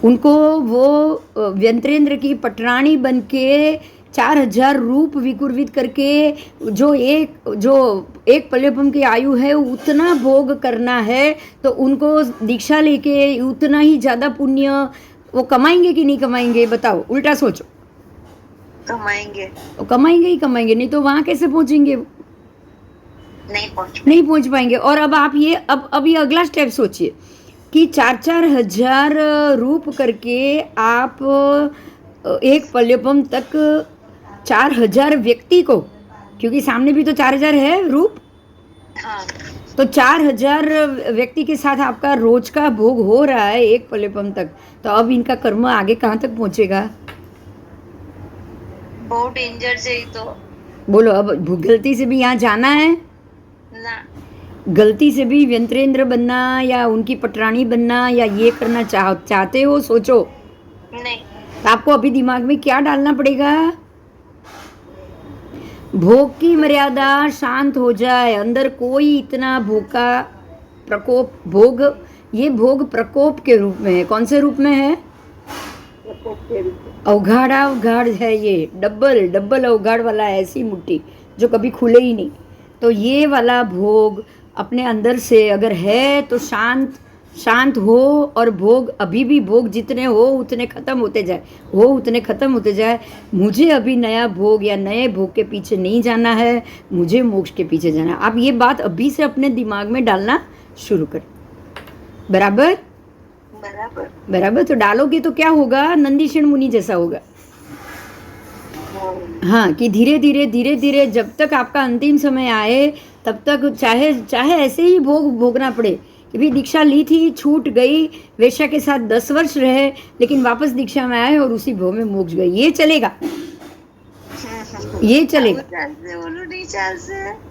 उनको वो व्यंत्रेंद्र की पटरानी बन के 4000 रूप विकुर्वित करके जो एक पल्यपम की आयु है उतना भोग करना है, तो उनको दीक्षा लेके उतना ही ज़्यादा पुण्य वो कमाएंगे कि नहीं कमाएंगे? बताओ, उल्टा सोचो। कमाएंगे तो कमाएंगे ही कमाएंगे, नहीं तो वहाँ कैसे पहुँचेंगे? नहीं पहुँच पाएंगे। और अब आप ये अब ये अगला स्टेप सोचिए कि 4-4 हजार रूप करके आप एक पल्यपम तक 4000 व्यक्ति को, क्योंकि सामने भी तो 4000 है रूप, हाँ तो 4000 व्यक्ति के साथ आपका रोज का भोग हो रहा है एक पल्यपम तक, तो अब इनका कर्म आगे कहाँ तक पहुँचेगा? बहुत डेंजर से ही तो बोलो। अब गलती से भी यहाँ जाना है? ना गलती से भी व्यंत्रेंद्र बनना या उनकी पटरानी बनना या ये करना चाहते हो? सोचो। नहीं तो आपको अभी दिमाग में क्या डालना पड़ेगा? भोग की मर्यादा शांत हो जाए, अंदर कोई इतना भोग का प्रकोप, भोग, ये भोग प्रकोप के रूप में है। कौन से रूप में है? अवघाड़ा अवघाड़ है ये, डबल अवघाड़ वाला, ऐसी मुट्ठी जो कभी खुले ही नहीं। तो ये वाला भोग अपने अंदर से अगर है तो शांत हो, और भोग अभी भी भोग जितने हो उतने खत्म होते जाए। मुझे अभी नया भोग या नए भोग के पीछे नहीं जाना है, मुझे मोक्ष के पीछे जाना है। आप ये बात अभी से अपने दिमाग में डालना शुरू करें। बराबर? बराबर। तो डालोगे तो क्या होगा? नंदीशण मुनि जैसा होगा। हाँ, कि धीरे धीरे जब तक आपका अंतिम समय आए तब तक चाहे चाहे ऐसे ही भोगना पड़े कि भी दीक्षा ली थी, छूट गई, वेश्या के साथ 10 वर्ष रहे, लेकिन वापस दीक्षा में आए और उसी भोग में मोक्ष गए, ये चलेगा, ये चलेगा।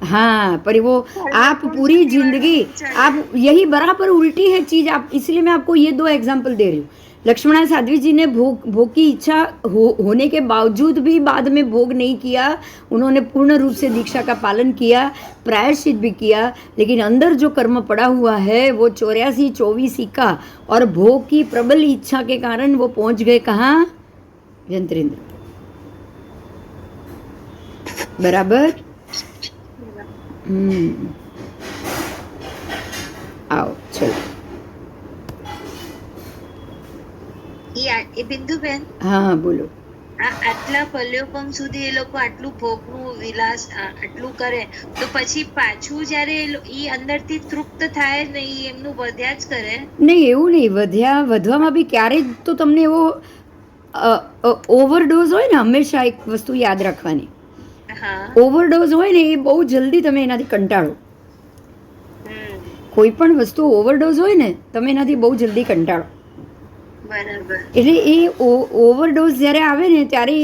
हाँ, पर वो आप पूरी जिंदगी आप यही बराबर उल्टी है चीज, आप इसलिए मैं आपको ये 2 एग्जाम्पल दे रही हूँ। लक्ष्मणा साध्वी जी ने भोग की इच्छा होने के बावजूद भी बाद में भोग नहीं किया, उन्होंने पूर्ण रूप से दीक्षा का पालन किया, प्रायश्चित भी किया, लेकिन अंदर जो कर्म पड़ा हुआ है वो 84-24 का, और भोग की प्रबल इच्छा के कारण वो पहुंच गए कहाँ? यंत्रेंद्र। बराबर। आओ चलो। એ બિંદુબેન, હા બોલો. આટલા પલ્યોપમ સુધી એ લોકો આટલું ભોગનું વિલાસ આટલું કરે તો પછી પાછું જ્યારે ઈ અંદરથી તૃપ્ત થાય નહીં, એમનું વધ્યા જ કરે. નહીં, એવું નહીં, વધવામાં બી ક્યારેય તો તમને એવો ઓવરડોઝ હોય ને, હંમેશા એક વસ્તુ યાદ રાખવાની, ઓવરડોઝ હોય ને એ બહુ જલ્દી તમે એનાથી કંટાળો. કોઈ પણ વસ્તુ ઓવરડોઝ હોય ને તમે એનાથી બહુ જલ્દી કંટાળો. એટલે એ ओवरडोज જ્યારે આવે ને ત્યારે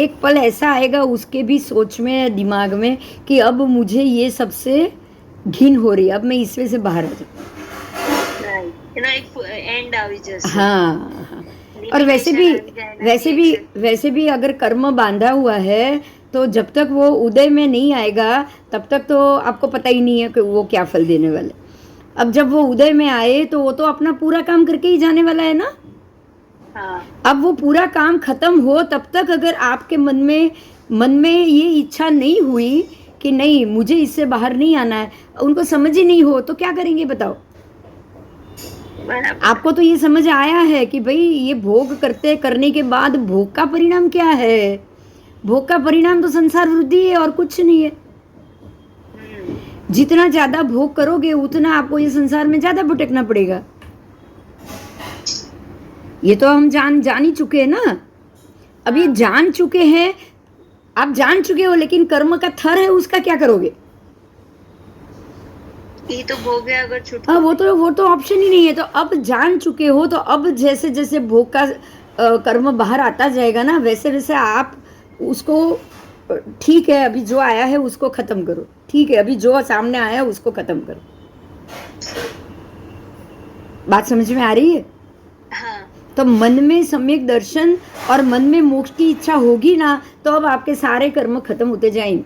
एक पल ऐसा आएगा उसके भी सोच में, दिमाग में, कि अब मुझे ये सबसे घिन हो रही है, अब मैं इसमें से बाहर आ जाऊँ. हाँ, और वैसे भी अगर कर्म बांधा हुआ है तो जब तक वो उदय में नहीं आएगा तब तक तो आपको पता ही नहीं है कि वो क्या फल देने वाले. अब जब वो उदय में आए तो वो तो अपना पूरा काम करके ही जाने वाला है ना. अब वो पूरा काम खत्म हो तब तक अगर आपके मन में ये इच्छा नहीं हुई कि नहीं मुझे इससे बाहर नहीं आना है, उनको समझ ही नहीं हो तो क्या करेंगे बताओ. आपको तो ये समझ आया है कि भाई ये भोग करने के बाद भोग का परिणाम क्या है. भोग का परिणाम तो संसार वृद्धि है और कुछ नहीं है. जितना ज्यादा भोग करोगे उतना आपको ये संसार में ज्यादा भटकना पड़ेगा. ये तो हम जान ही चुके हैं ना. अब ये जान चुके हैं, आप जान चुके हो, लेकिन कर्म का थर है उसका क्या करोगे. ये तो भोग है, अगर छूट वो तो ऑप्शन ही नहीं है. तो अब जान चुके हो तो अब जैसे जैसे भोग का कर्म बाहर आता जाएगा ना, वैसे वैसे आप उसको, ठीक है अभी जो आया है उसको खत्म करो, ठीक है अभी जो सामने आया उसको खत्म करो. बात समझ में आ रही है. हाँ. तो मन में सम्यक दर्शन और मन में मोक्ष की इच्छा होगी ना तो अब आपके सारे कर्म खत्म होते जाएंगे.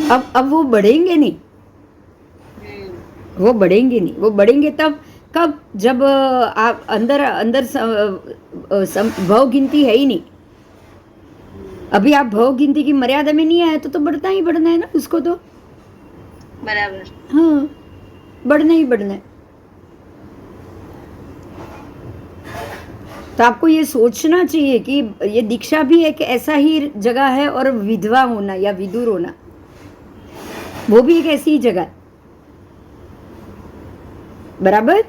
अब वो बढ़ेंगे नहीं, वो बढ़ेंगे तब कब, जब आप अंदर भव गिनती है ही नहीं. अभी आप भव गिनती की मर्यादा में नहीं आए तो बढ़ना ही बढ़ना है ना उसको तो. बराबर. हाँ, बढ़ना ही बढ़ना है. तो आपको ये सोचना चाहिए कि ये दीक्षा भी एक ऐसा ही जगह है, और विधवा होना या विदुर होना वो भी एक ऐसी ही जगह है. बराबर.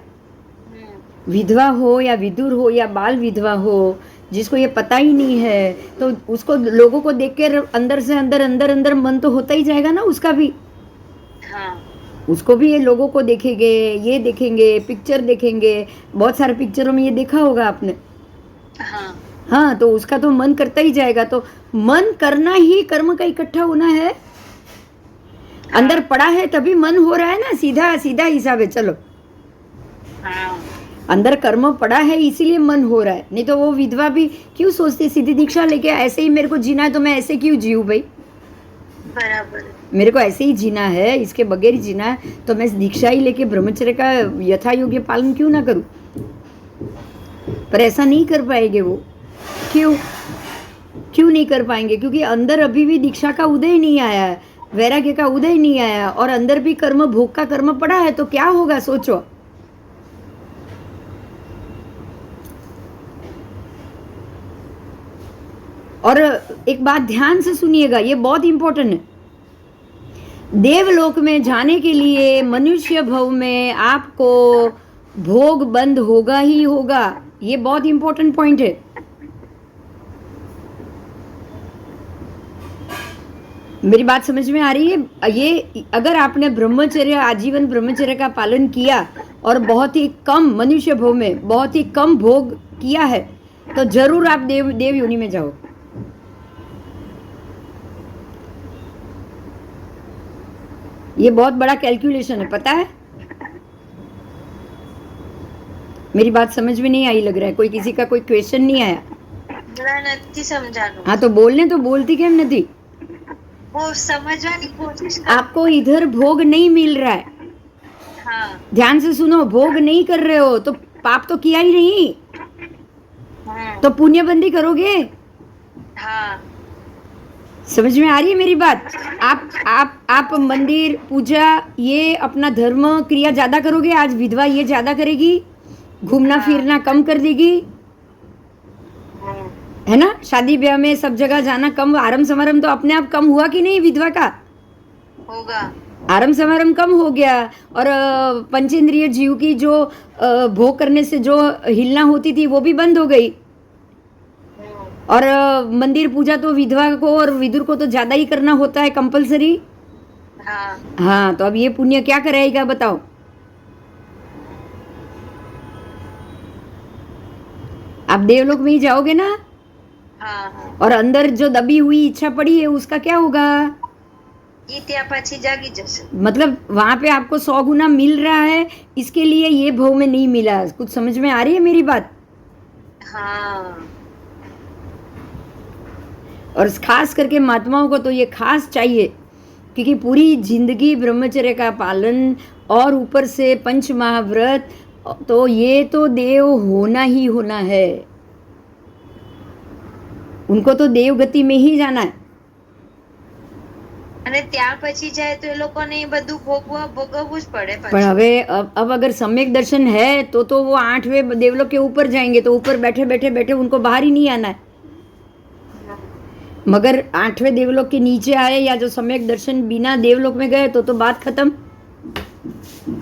विधवा हो या विदुर हो या बाल विधवा हो, जिसको ये पता ही नहीं है, तो उसको लोगों को देखकर अंदर से अंदर मन तो होता ही जाएगा ना उसका भी. हाँ. उसको भी ये लोगों को देखेंगे, ये देखेंगे, पिक्चर देखेंगे, बहुत सारे पिक्चरों में ये देखा होगा आपने. हाँ, तो उसका तो मन करता ही जाएगा. तो मन करना ही कर्म का इकट्ठा होना है. अंदर पड़ा है तभी मन हो रहा है ना, सीधा सीधा हिसाब है. चलो, अंदर कर्म पड़ा है इसीलिए मन हो रहा है. नहीं तो वो विधवा भी क्यों सोचती सीधी दीक्षा लेके ऐसे ही मेरे को जीना है तो मैं ऐसे क्यों जीऊँ भाई. बराबर. मेरे को ऐसे ही जीना है, इसके बगैर ही जीना है, तो मैं दीक्षा ही लेके ब्रह्मचर्य का यथा योग्य पालन क्यों ना करूं. पर ऐसा नहीं कर पाएंगे वो. क्यों नहीं कर पाएंगे? क्योंकि अंदर अभी भी दीक्षा का उदय नहीं आया है, वैराग्य का उदय नहीं आया, और अंदर भी कर्म, भोग का कर्म पड़ा है. तो क्या होगा सोचो. और एक बात ध्यान से सुनिएगा, ये बहुत इंपॉर्टेंट है. देवलोक में जाने के लिए मनुष्य भव में आपको भोग बंद होगा ही होगा. ये बहुत इंपॉर्टेंट पॉइंट है. मेरी बात समझ में आ रही है? ये अगर आपने ब्रह्मचर्य, आजीवन ब्रह्मचर्य का पालन किया और बहुत ही कम मनुष्य भोग में बहुत ही कम भोग किया है, तो जरूर आप देव योनि में जाओ। ये बहुत बड़ा कैलकुलेशन है, पता है? मेरी बात समझ में नहीं आई लग रहा है। कोई किसी का कोई क्वेश्चन नहीं आया? નથી સમજાનું. हाँ, तो बोलने तो बोलती કેમ નથી? वो समझવાની कोशिश कर. आपको इधर भोग नहीं मिल रहा है। हाँ. ध्यान से सुनो, भोग नहीं कर रहे हो तो पाप तो किया ही नहीं, तो पुण्यबंदी करोगे। हाँ. समझ में आ रही है मेरी बात? आप मंदिर पूजा ये अपना धर्म क्रिया ज्यादा करोगे, आज विधवा ये ज्यादा करेगी, घूमना फिरना कम कर देगी, है ना? शादी ब्याह में सब जगह जाना कम, आरम समारंभ तो अपने आप कम हुआ कि नहीं विधवा का? होगा. आरम समारंभ कम हो गया, और पंचेंद्रिय जीव की जो भोग करने से जो हिलना होती थी वो भी बंद हो गई। और मंदिर पूजा तो विधवा को और विदुर को तो ज्यादा ही करना होता है, कंपलसरी। हाँ. हाँ, तो अब ये पुण्य क्या कराएगा बताओ? आप देवलोक में ही जाओगे ना? हाँ. हाँ. और अंदर जो दबी हुई इच्छा पड़ी है उसका क्या होगा? ये त्या पाछी जागी जैसे. मतलब वहां पे आपको 100 गुना मिल रहा है, इसके लिए ये भव में नहीं मिला। कुछ समझ में आ रही है मेरी बात? हाँ. और खास करके महात्माओं को तो ये खास चाहिए, क्योंकि पूरी जिंदगी ब्रह्मचर्य का पालन और ऊपर से पंच महाव्रत, तो ये तो देव होना ही होना है। उनको तो देव गति में ही जाना है। અને ત્યાં પછી જાય તો એ લોકોને એ બધું ભોગવવું જ પડે पर પાછું. હવે अब अगर सम्यक दर्शन है तो वो 8वें देवलोक के ऊपर जाएंगे, तो ऊपर बैठे बैठे बैठे उनको बाहर ही नहीं आना है। मगर 8वें देवलोक के नीचे आए या जो सम्यक दर्शन बिना देवलोक में गए तो बात खत्म।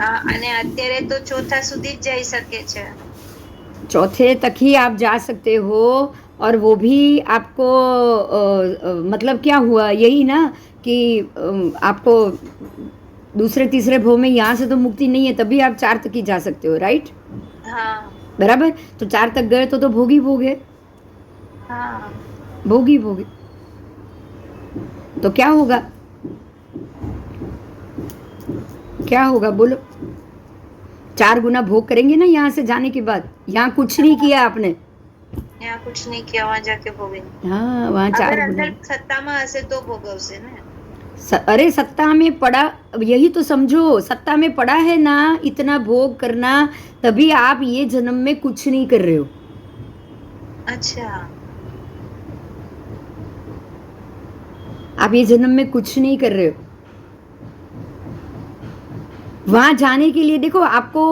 હા. અને અત્યારે તો ચોથા સુધી જ જઈ શકે છે. चौथे तक ही आप जा सकते हो, और वो भी आपको मतलब क्या हुआ यही ना कि आपको दूसरे तीसरे भव में यहाँ से तो मुक्ति नहीं है, तभी आप 4 तक ही जा सकते हो, राइट? हाँ. बराबर? तो 4 तक गए तो भोगी भोगे, हाँ. भोगी भोगे। तो क्या होगा? क्या होगा बोलो? 4 गुना भोग करेंगे ना यहाँ से जाने के बाद। यहाँ कुछ नहीं किया आपने, यहाँ कुछ नहीं किया, वहाँ जाके भोगेंगे. हाँ वहाँ 4 अगर गुना। अंदर सत्ताમાં હશે તો ભોગવશે ને. अरे सत्ता में पड़ा, यही तो समझो, सत्ता में पड़ा है ना इतना भोग करना, तभी आप ये जन्म में कुछ नहीं कर रहे हो। अच्छा. आप ये जन्म में कुछ नहीं कर रहे हो। वहां जाने के लिए देखो, आपको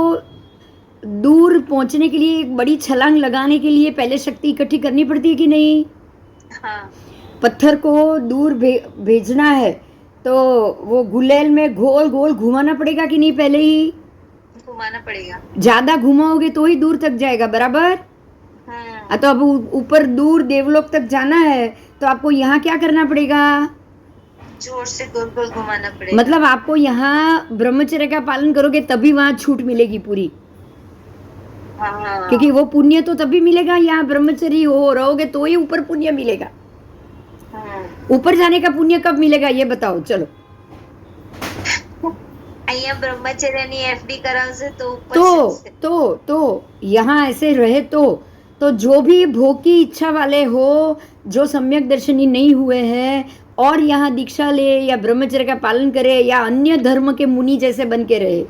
दूर पहुंचने के लिए एक बड़ी छलांग लगाने के लिए पहले शक्ति इकट्ठी करनी पड़ती है कि नहीं? हाँ. पत्थर को दूर भेजना है तो वो गुलेल में गोल गोल घुमाना पड़ेगा कि नहीं? पहले ही घुमाना पड़ेगा. ज्यादा घुमाओगे तो ही दूर तक जाएगा, बराबर? तो अब ऊपर दूर देवलोक तक जाना है तो आपको यहाँ क्या करना पड़ेगा? जोर से गोल गोल घुमाना पड़ेगा. मतलब आपको यहाँ ब्रह्मचर्य का पालन करोगे तभी वहां छूट मिलेगी पूरी, हाँ. क्योंकि वो पुण्य तो तभी मिलेगा, यहाँ ब्रह्मचर्य हो रहोगे तो ही ऊपर पुण्य मिलेगा। हाँ. ऊपर जाने का पुण्य कब मिलेगा ये बताओ? चलो, અહીંયા બ્રહ્મચર્યની એફડી કરાવશે તો ઉપર જશે. तो यहाँ ऐसे रहे तो जो भी भोग की इच्छा वाले हो, जो सम्यक दर्शनी नहीं हुए हैं और यहाँ दीक्षा ले या ब्रह्मचर्य का पालन करे या अन्य धर्म के मुनि जैसे बन के रहे,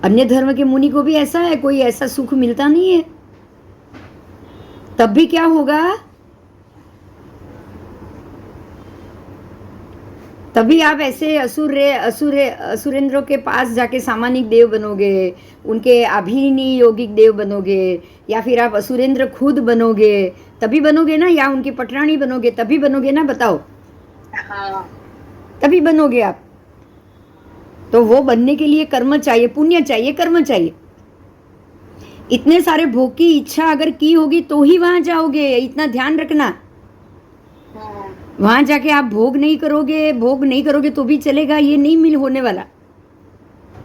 अन्य धर्म के मुनि को भी ऐसा है, कोई ऐसा सुख मिलता नहीं है, तब भी क्या होगा? तभी आप ऐसे असुरेंद्रों के पास जाके सामानिक देव बनोगे, उनके अभिनी यौगिक देव बनोगे, या फिर आप असुरेंद्र खुद बनोगे, तभी बनोगे ना? या उनकी पटरानी बनोगे तभी बनोगे ना? बताओ। हाँ. तभी बनोगे आप। तो वो बनने के लिए कर्म चाहिए, पुण्य चाहिए, कर्म चाहिए। इतने सारे भोग की इच्छा अगर की होगी तो ही वहां जाओगे, इतना ध्यान रखना। वहां जाके आप भोग नहीं करोगे तो भी चलेगा, ये नहीं मिल होने वाला।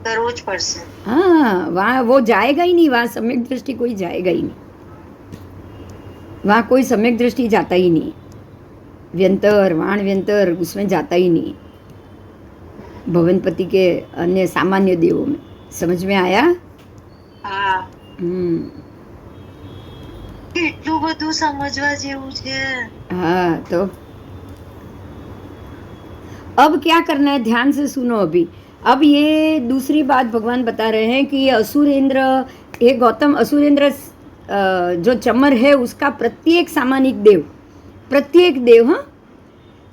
કરવો જ પડશે. हाँ, वहाँ वो जाएगा ही नहीं, वहाँ सम्यक दृष्टि कोई जाएगा ही नहीं, वहाँ कोई सम्यक दृष्टि जाता ही नहीं, व्यंतर वाण व्यंतर उसमें जाता ही नहीं, भवनपति के अन्य सामान्य देवों में। समझ में आया? હા, કેટલું બધું સમજવા જેવું છે. हाँ, तो अब क्या करना है, ध्यान से सुनो अभी। अब ये दूसरी बात भगवान बता रहे हैं कि ये असुरेंद्र, ये गौतम असुरेंद्र जो चमर है उसका प्रत्येक सामानिक देव, प्रत्येक देव, हाँ,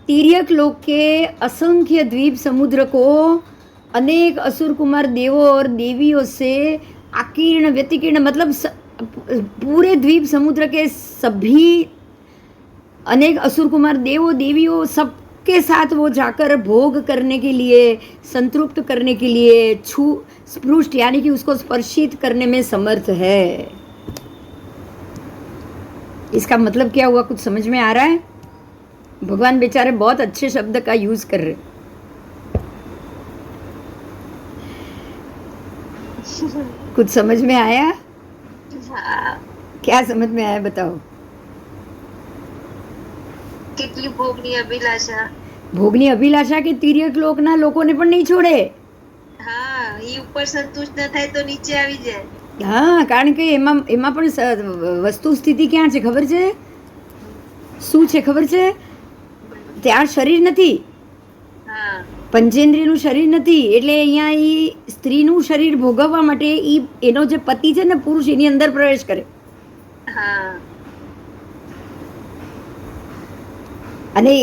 तिर्यक लोक के असंख्य द्वीप समुद्र को अनेक असुर कुमार देवों और देवियों से आकीर्ण व्यतिकीर्ण, मतलब पूरे द्वीप समुद्र के सभी अनेक असुर कुमार देवों देवियों सबके साथ वो जाकर भोग करने के लिए, संतृप्त करने के लिए, स्पृष्ट यानी कि उसको स्पर्शित करने में समर्थ है। इसका मतलब क्या हुआ, कुछ समझ में आ रहा है? भगवान बेचारे बहुत अच्छे शब्द का यूज कर रहे। कुछ समझ में आया? હા, क्या समझ में आया बताओ? કેટલી ભોગની અભિલાષા. ભોગની અભિલાષા કે તિર્યક લોકના લોકોને પણ નહીં છોડે. હા, ઈ ઉપર સંતુષ્ટ ન થાય તો નીચે આવી જાય. હા, કારણ કે એમાં પણ વસ્તુ સ્થિતિ ક્યાં છે ખબર છે? શું છે ખબર છે? ત્યાં શરીર નથી, હા, પંચેન્દ્રિયનું શરીર નથી, એટલે અહીંયા ઈ સ્ત્રીનું શરીર ભોગવવા માટે ઈ એનો જે પતિ છે ને પુરુષ, એની અંદર પ્રવેશ કરે હા, અને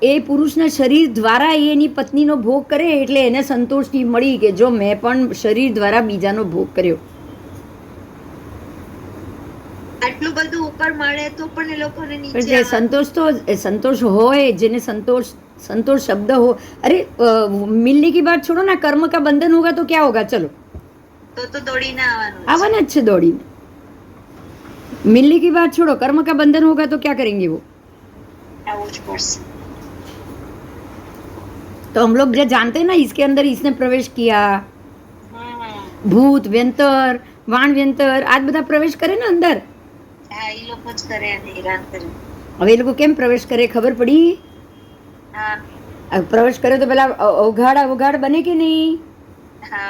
એ પુરુષના શરીર દ્વારા એની પત્નીનો ભોગ કરે, એટલે એને સંતોષથી મળી કે જો મેં પણ શરીર દ્વારા બીજાનો ભોગ કર્યો. આટલું બધું ઉપર મળે તો પણ એ લોકોને નીચે એટલે संतोष હોય, જેને संतोष शब्द हो। अरे मिलने की बात छोड़ो ना, कर्म का बंधन होगा तो क्या होगा, चलो તો દોડીને આવવાનું છે. आवाना अच्छे दौड़ीने। मिलने की बात छोड़ो, कर्म का बंधन होगा तो क्या करेंगे वो? આવવું જ પડશે. तो हम लोग जो जानते हैं ना, इसके अंदर इसने प्रवेश किया, હા, भूत व्यंतर वाण व्यंतर आज બધા પ્રવેશ કરે ને અંદર। હા, ઈ લોકો જ કરે અને હેરાન કરે. હવે એ લોકો કેમ પ્રવેશ કરે ખબર પડી? હા, પ્રવેશ કરે તો પેલા અવઘાડ બને કે નહીં? હા,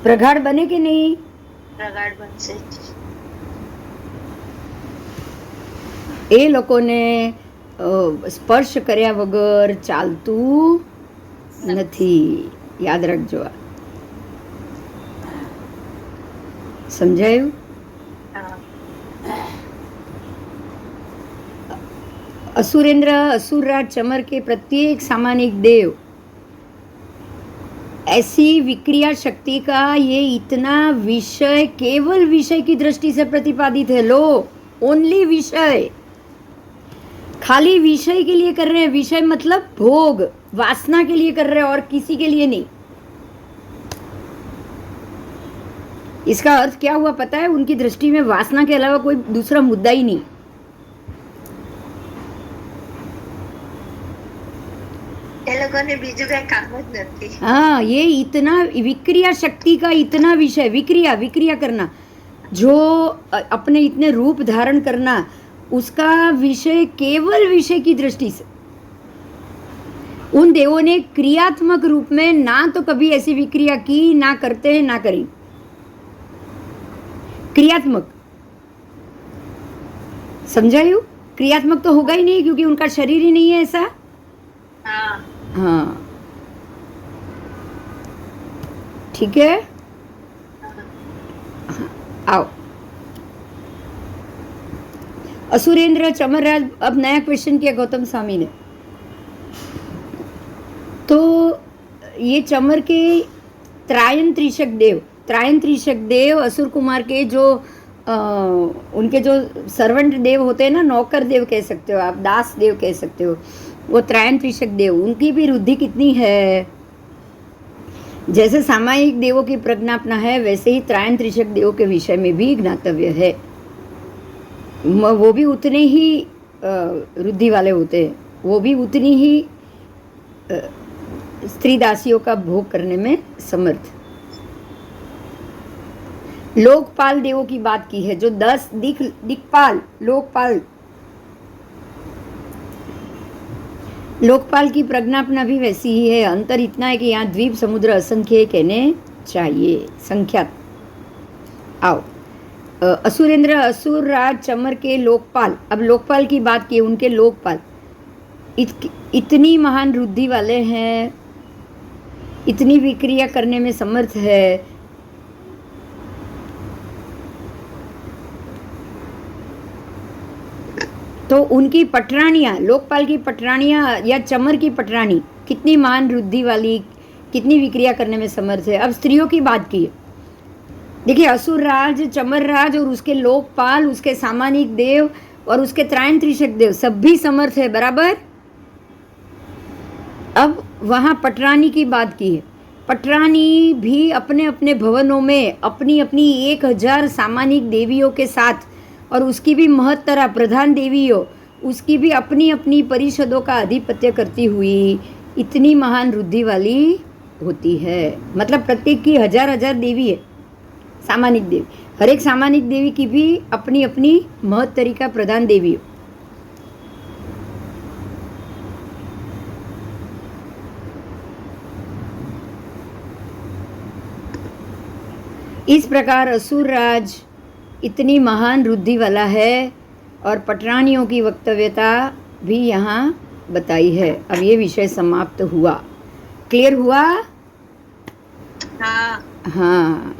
પ્રગાઢ બને કે નહીં? પ્રગાઢ બનશે જ. એ લોકોને સ્પર્શ કર્યા વગર ચાલતું નથી, યાદ રાખજો। સમજાયું? હા, असुरेंद्र असुरराज चमर के प्रत्येक सामानिक देव ऐसी विक्रिया शक्ति का ये इतना विषय, केवल विषय की दृष्टि से प्रतिपादित है। लो, ओनली विषय, खाली विषय के लिए कर रहे हैं। विषय मतलब भोग, वासना के लिए कर रहे हैं और किसी के लिए नहीं। इसका अर्थ क्या हुआ पता है? उनकी दृष्टि में वासना के अलावा कोई दूसरा मुद्दा ही नहीं। એ લોકોને બીજું કઈ કામ જ નથી. हाँ, ये इतना विक्रिया शक्ति का इतना विषय, विक्रिया करना, जो अपने इतने रूप धारण करना, उसका विषय केवल विषय की दृष्टि से। उन देवों ने क्रियात्मक रूप में ना तो कभी ऐसी विक्रिया की, ना करते हैं, ना करी। क्रियात्मक, समझायू? क्रियात्मक तो होगा ही नहीं, क्योंकि उनका शरीर ही नहीं है ऐसा। હા, हाँ, ठीक है, आओ। असुरेंद्र चमरराज, अब नया क्वेश्चन किया गौतम स्वामी ने। तो ये चमर के त्रायन त्रिशक देव असुर कुमार के जो उनके जो सर्वेंट देव होते हैं ना, नौकर देव कह सकते हो आप, दास देव कह सकते हो, वो त्रायन त्रिशक देव, उनकी भी रुद्धि कितनी है? जैसे सामायिक देवों की प्रज्ञापना है, वैसे ही त्रायन त्रिशक देवों के विषय में भी ज्ञातव्य है। वो भी उतने ही रुद्धि वाले होते हैं। वो भी उतनी ही स्त्री दासियों का भोग करने में समर्थ। लोकपाल देवों की बात की है, जो 10 दिक्पाल, लोकपाल की प्रज्ञापना भी वैसी ही है। अंतर इतना है कि यहाँ द्वीप समुद्र असंख्य कहने चाहिए, संख्या। आओ, असुरेंद्र, असुर राज, चमर के लोकपाल। अब लोकपाल की बात की, उनके लोकपाल इतनी महान रुद्धि वाले हैं, इतनी विक्रिया करने में समर्थ है। तो उनकी पटरानियाँ, लोकपाल की पटरानियाँ या चमर की पटरानी कितनी महान रुद्धि वाली, कितनी विक्रिया करने में समर्थ है। अब स्त्रियों की बात की, देखिए असुर राज, चमर राज और उसके लोकपाल, उसके सामानिक देव और उसके त्रायण त्रिशक देव सब भी समर्थ है, बराबर। अब वहाँ पटरानी की बात की है। पटरानी भी अपने अपने भवनों में अपनी अपनी 1000 सामानिक देवियों के साथ, और उसकी भी महत्तरा प्रधान देवियों, उसकी भी अपनी अपनी परिषदों का आधिपत्य करती हुई इतनी महान रुद्धि वाली होती है। मतलब प्रत्येक की 1000 देवी है, सामानिक देवी। हर एक सामानिक देवी की भी अपनी अपनी महत्तरी का प्रधान देवी हो। इस प्रकार असुर राज इतनी महान रुद्धि वाला है, और पटरानियों की वक्तव्यता भी यहाँ बताई है। अब ये विषय समाप्त हुआ, क्लियर हुआ? हाँ। हाँ।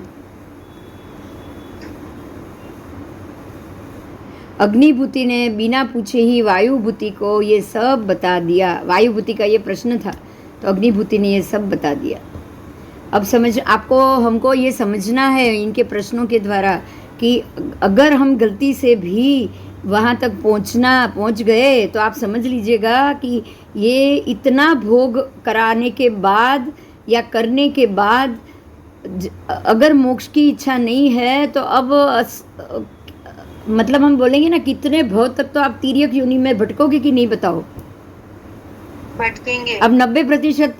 अग्निभूति ने बिना पूछे ही वायुभूति को ये सब बता दिया। वायुभूति का ये प्रश्न था, तो अग्निभूति ने ये सब बता दिया। अब समझ, आपको हमको ये समझना है इनके प्रश्नों के द्वारा कि अगर हम गलती से भी वहाँ तक पहुँच गए तो आप समझ लीजिएगा कि ये इतना भोग कराने के बाद या करने के बाद अगर मोक्ष की इच्छा नहीं है तो अब मतलब हम बोलेंगे ना, कितने भव तक तो आप तिर्यक योनि में भटकोगे कि नहीं, बताओ? भटकेंगे। अब 90%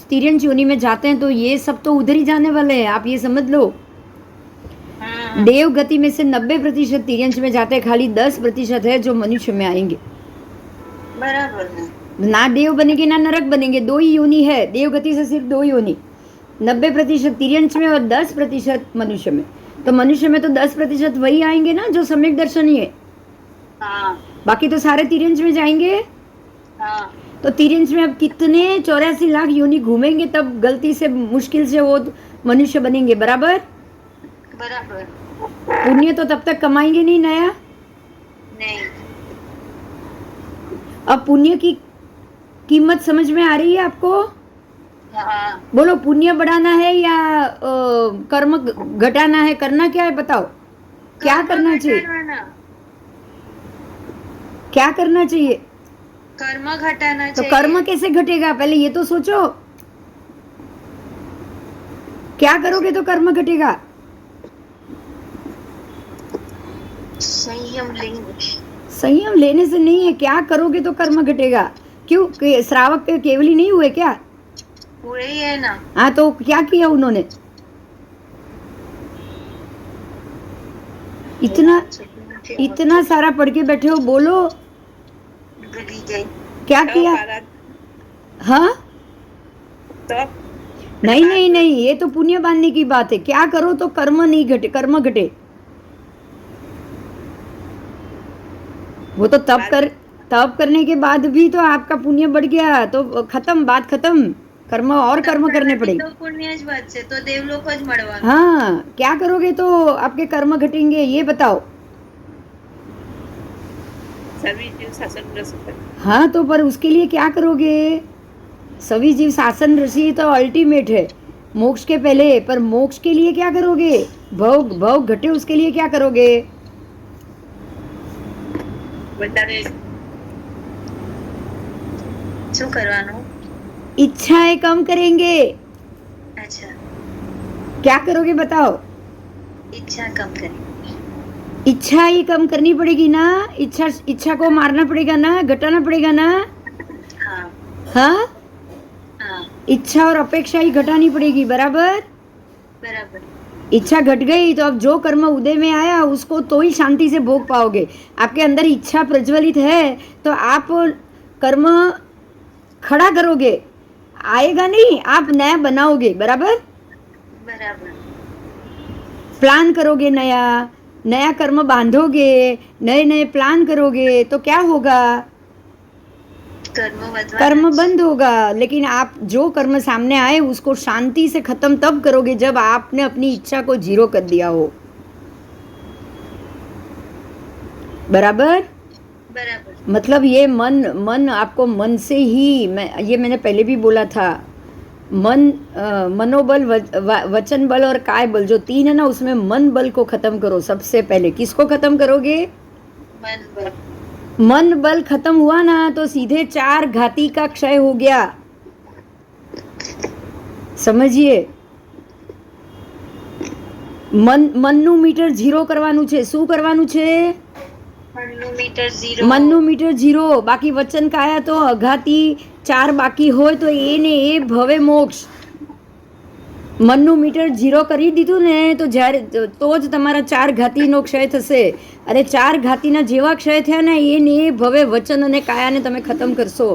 तिर्यंच योनि में जाते हैं, तो ये सब तो उधर ही जाने वाले हैं, आप ये समझ लो। देव गति में से 90% तिर्यंच में जाते हैं, खाली 10% है जो मनुष्य में आएंगे। बराबर है। ना देव बनेंगे ना नरक बनेंगे, 2 ही योनि है देव गति से, सिर्फ 2 योनि, 90% तिर्यंच में और 10% मनुष्य में। तो मनुष्य में तो 10% वही आएंगे ना जो सम्यक दर्शनी है। हाँ। बाकी तो सारे तिर्यंच में जाएंगे। हाँ। तो तिर्यंच में अब कितने 84 लाख योनि घूमेंगे, तब गलती से मुश्किल से वो मनुष्य बनेंगे, बराबर। बराबर। पुण्य तो तब तक कमाएंगे नहीं नया। नहीं। अब पुण्य की कीमत समझ में आ रही है आपको? हाँ। बोलो, पुण्य बढ़ाना है या कर्म घटाना है? करना क्या है बताओ? क्या करना चाहिए? क्या करना चाहिए? कर्म घटाना तो चाहिए। कर्म कैसे घटेगा, पहले ये तो सोचो। क्या करोगे तो कर्म घटेगा? संयम लेंगे। संयम लेने से नहीं है, क्या करोगे तो कर्म घटेगा। क्यों? श्रावक केवली नहीं हुए क्या? हुए ही है ना। हाँ, तो क्या किया उन्होंने? इतना सारा पढ़ के बैठे हो, बोलो क्या किया? हाँ, नहीं, ये तो पुण्य बांधने की बात है। क्या करो तो कर्म नहीं घटे, कर्म घटे। वो तो तब करने के बाद भी तो आपका पुण्य बढ़ गया, तो खत्म, बात खत्म। कर्म और कर्म करने पड़ेंगे तो पुण्य જ વધશે, तो देवलोक જ મળવાનું। हाँ, क्या करोगे तो आपके कर्म घटेंगे, ये बताओ। सभी जीव शासन रस। हाँ, तो पर उसके लिए क्या करोगे? सभी जीव शासन रसी तो अल्टीमेट है मोक्ष के पहले, पर मोक्ष के लिए क्या करोगे? भोग घटे, उसके लिए क्या करोगे? શું કરવાનું? इच्छाएं कम करेंगे। अच्छा, क्या करोगे बताओ? इच्छा कम करेंगे। इच्छा ही कम करनी पड़ेगी ना। इच्छा को मारना पड़ेगा ना, घटाना पड़ेगा ना। हाँ, हाँ इच्छा और अपेक्षा ही घटानी पड़ेगी, बराबर। बराबर। इच्छा घट गई तो अब जो कर्म उदय में आया उसको तो ही शांति से भोग पाओगे। आपके अंदर इच्छा प्रज्वलित है तो आप कर्म खड़ा करोगे, आएगा नहीं, आप नया बनाओगे, बराबर। बराबर। प्लान करोगे, नया नया कर्म बांधोगे, नए नए प्लान करोगे तो क्या होगा? कर्म बंद होगा। लेकिन आप जो कर्म सामने आए उसको शांति से खत्म तब करोगे जब आपने अपनी इच्छा को जीरो कर दिया हो, बराबर। बराबर। मतलब ये मन आपको मन से ही, मैंने पहले भी बोला था, मनोबल, वचन बल और काय बल, जो तीन है ना, उसमें मन बल को खत्म करो सबसे पहले। किसको खत्म करोगे? मन बल। मन बल खत्म हुआ ना तो सीधे 4 घाती का क्षय हो गया, સમજીએ। મનનું મીટર ઝીરો કરવાનું છે। શું કરવાનું છે? મનનું મીટર ઝીરો। બાકી વચન કાયા તો અઘાતી 4 બાકી હોય તો એ ને એ ભવે મોક્ષ। મનનું મીટર ઝીરો કરી દીધું ને તો જ્યારે તો જ તમારા 4 ઘાતીનો ક્ષય થશે। અને 4 ઘાતીના જેવા ક્ષય થયા ને એ ને એ ભવે વચન અને કાયાને તમે ખતમ કરશો,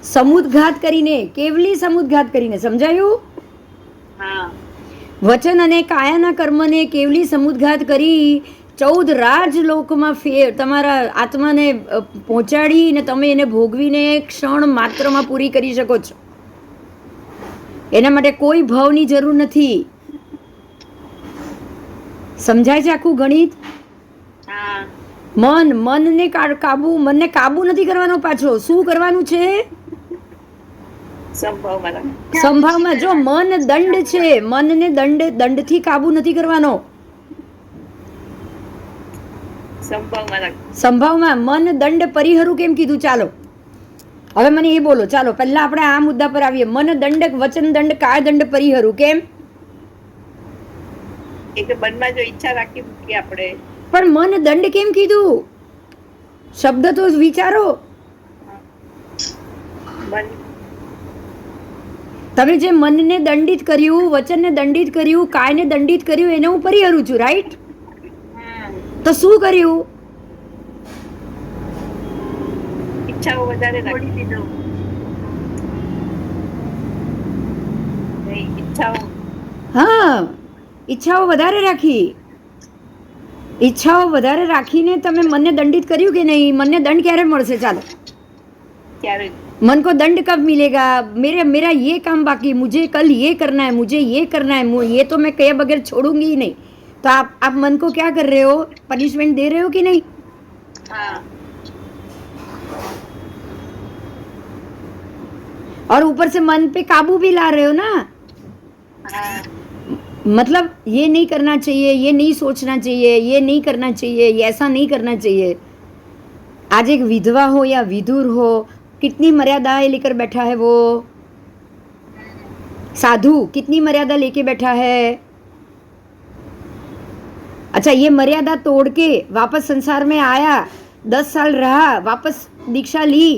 સમુદ્ઘાત કરીને, કેવલી સમુદ્ઘાત કરીને। સમજાયું? હા। વચન અને કાયાના કર્મને કેવલી સમુદ્ઘાત કરી 14 રાજલોકમાં તમારા આત્માને પહોંચાડીને તમે એને ભોગવીને ક્ષણ માત્રમાં પૂરી કરી શકો છો। એના માટે કોઈ ભાવની જરૂર નથી। સમજાય છે આખું ગણિત? મનને કાબુ નથી કરવાનો પાછો। શું કરવાનું છે? સંભાવમાં। જો મન દંડ છે, મનને દંડથી કાબુ નથી કરવાનો। સંભાવમાં મન દંડ પરિહરું કેમ કીધું? ચાલો હવે મને એ બોલો। ચાલો પહેલા આપણે આ મુદ્દા પર આવીએ। મન દંડ, વચન દંડ, કાય દંડ પરિહરું કેમ? મનમાં જો ઈચ્છા રાખી મૂકી આપણે, પણ મન દંડ કેમ કીધું? શબ્દ તો વિચારો। તમે જે મનને દંડિત કર્યું, વચનને દંડિત કર્યું, કાયને દંડિત કર્યું, એને હું પરિહરું છું, રાઈટ? તો શું કર્યું? ઈચ્છાઓ વધારે રાખી દીધો। હા, ઈચ્છાઓ વધારે રાખી। ઈચ્છાઓ વધારે રાખીને તમે મનને દંડિત કર્યું કે નહીં? મનને દંડ ક્યારે મળશે? ચાલો, मन को दंड कब मिलेगा? मेरा ये काम बाकी, मुझे कल ये करना है, मुझे ये करना है, ये तो मैं कहे बगैर छोड़ूंगी ही नहीं। तो आप मन को क्या कर रहे हो? पनिशमेंट दे रहे हो कि नहीं? हाँ। और ऊपर से मन पे काबू भी ला रहे हो ना। हाँ। मतलब ये नहीं करना चाहिए, ये नहीं सोचना चाहिए, ये नहीं करना चाहिए, ये ऐसा नहीं करना चाहिए। आज एक विधवा हो या विधुर हो, कितनी मर्यादाएं लेकर बैठा है वो। साधु कितनी मर्यादा लेके बैठा है। अच्छा, ये मर्यादा तोड़ के वापस संसार में आया, 10 साल रहा, वापस दीक्षा ली,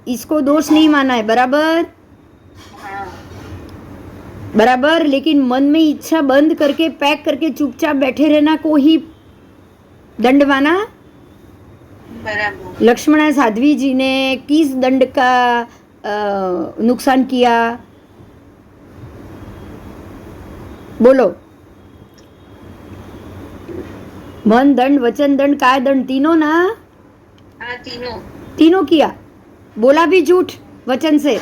इसको दोष नहीं माना है, बराबर? बराबर। लेकिन मन में इच्छा बंद करके, पैक करके चुपचाप बैठे रहना को ही दंड माना। लक्ष्मण साध्वी जी ने किस दंड का नुकसान किया? बोलो। मन दंड, वचन दंड, काय दंड, तीनों ना? हाँ, तीनों किया। बोला भी झूठ वचन से,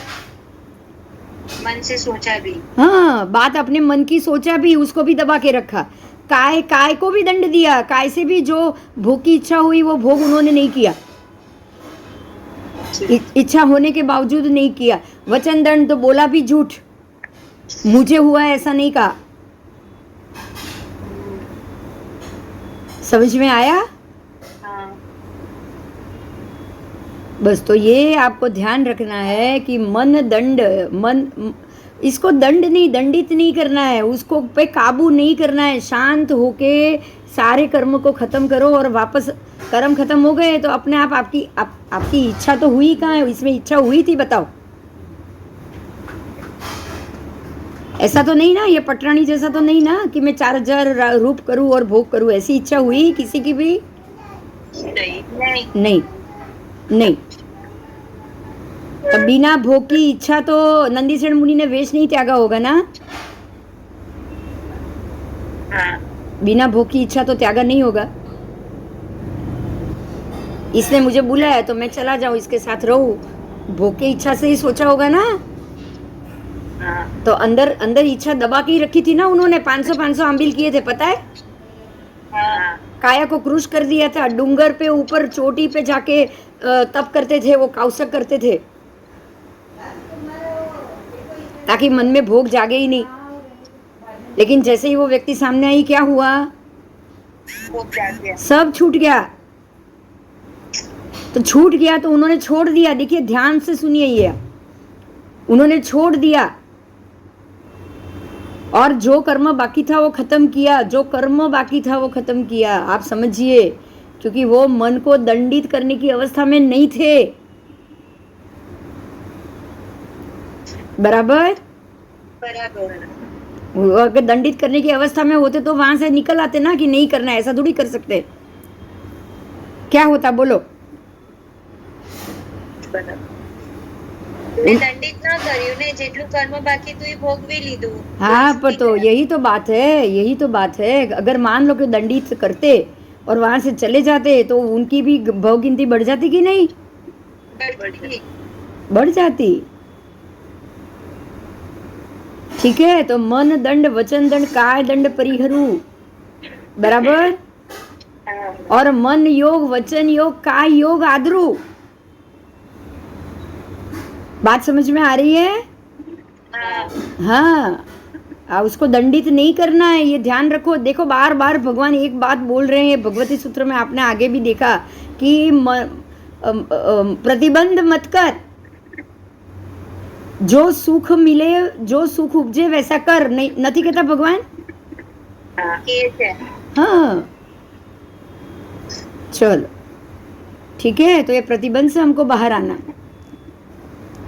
मन से सोचा भी। हाँ, बात अपने मन की सोचा भी, उसको भी दबा के रखा। काय को भी दंड दिया। काय से भी जो भोग की इच्छा हुई वो भोग उन्होंने नहीं किया, इच्छा होने के बावजूद नहीं किया। वचन दंड तो बोला भी झूठ, मुझे हुआ ऐसा नहीं कहा। समझ में आया? हाँ। बस तो ये आपको ध्यान रखना है कि मन दंड, मन इसको दंड नहीं, दंडित नहीं करना है, उसको पे काबू नहीं करना है। शांत होके सारे कर्म को खत्म करो और वापस कर्म खत्म हो गए तो अपने आप आपकी इच्छा तो हुई कहाँ है? इसमें इच्छा हुई थी, बताओ। ऐसा तो नहीं ना, ये पटरानी जैसा तो नहीं ना कि मैं 4000 रूप करूं और भोग करूं, ऐसी इच्छा हुई किसी की भी? नहीं नहीं नहीं नहीं। अब बिना भोग की इच्छा तो नंदीसेन मुनि ने वेश नहीं त्यागा होगा ना? हाँ बिना भोग की इच्छा तो त्यागा नहीं होगा। इसने मुझे बुलाया तो मैं चला जाऊं, इसके साथ रहूं, भोग की इच्छा से ही सोचा होगा ना। हाँ तो अंदर अंदर इच्छा दबा के ही रखी थी ना उन्होंने। 500 आंबिल किए थे, पता है? हाँ काया को क्रूश कर दिया था, डूंगर पे ऊपर चोटी पे जाके तप करते थे, वो काउसक करते थे ताकि मन में भोग जागे ही नहीं। लेकिन जैसे ही वो व्यक्ति सामने आई, क्या हुआ? वो क्या किया? सब छूट गया। तो छूट गया तो उन्होंने छोड़ दिया। देखिए ध्यान से सुनिए, ये उन्होंने छोड़ दिया और जो कर्म बाकी था वो खत्म किया, जो कर्म बाकी था वो खत्म किया। आप समझिए, क्योंकि वो मन को दंडित करने की अवस्था में नहीं थे। बराबर? बराबर। वो अगर दंडित करने की अवस्था में होते तो वहां से निकल आते ना कि नहीं करना, ऐसा थोड़ी कर सकते। क्या होता बोलो? દંડિત ના કર્યું ને, જેટલું કર્મ બાકી હતું એ ભોગવી લીધું। हाँ, पर तो यही तो बात है, यही तो बात है। अगर मान लो कि दंडित करते और वहां से चले जाते तो उनकी भी भोग गिनती बढ़ जाती कि नहीं? बढ़ जाती। ठीक है, तो मन दंड, वचन दंड, काय दंड परिहरू, बराबर? और मन योग, वचन योग, काय योग आद्रू। बात समझ में आ रही है? हाँ, उसको दंडित नहीं करना है, ये ध्यान रखो। देखो बार बार भगवान एक बात बोल रहे हैं भगवती सूत्र में, आपने आगे भी देखा कि प्रतिबंध मत कर, जो सुख मिले, जो सुख उपजे वैसा कर। नहीं, नहीं कहता भगवान? हाँ, चलो ठीक है। तो ये प्रतिबंध से हमको बाहर आना।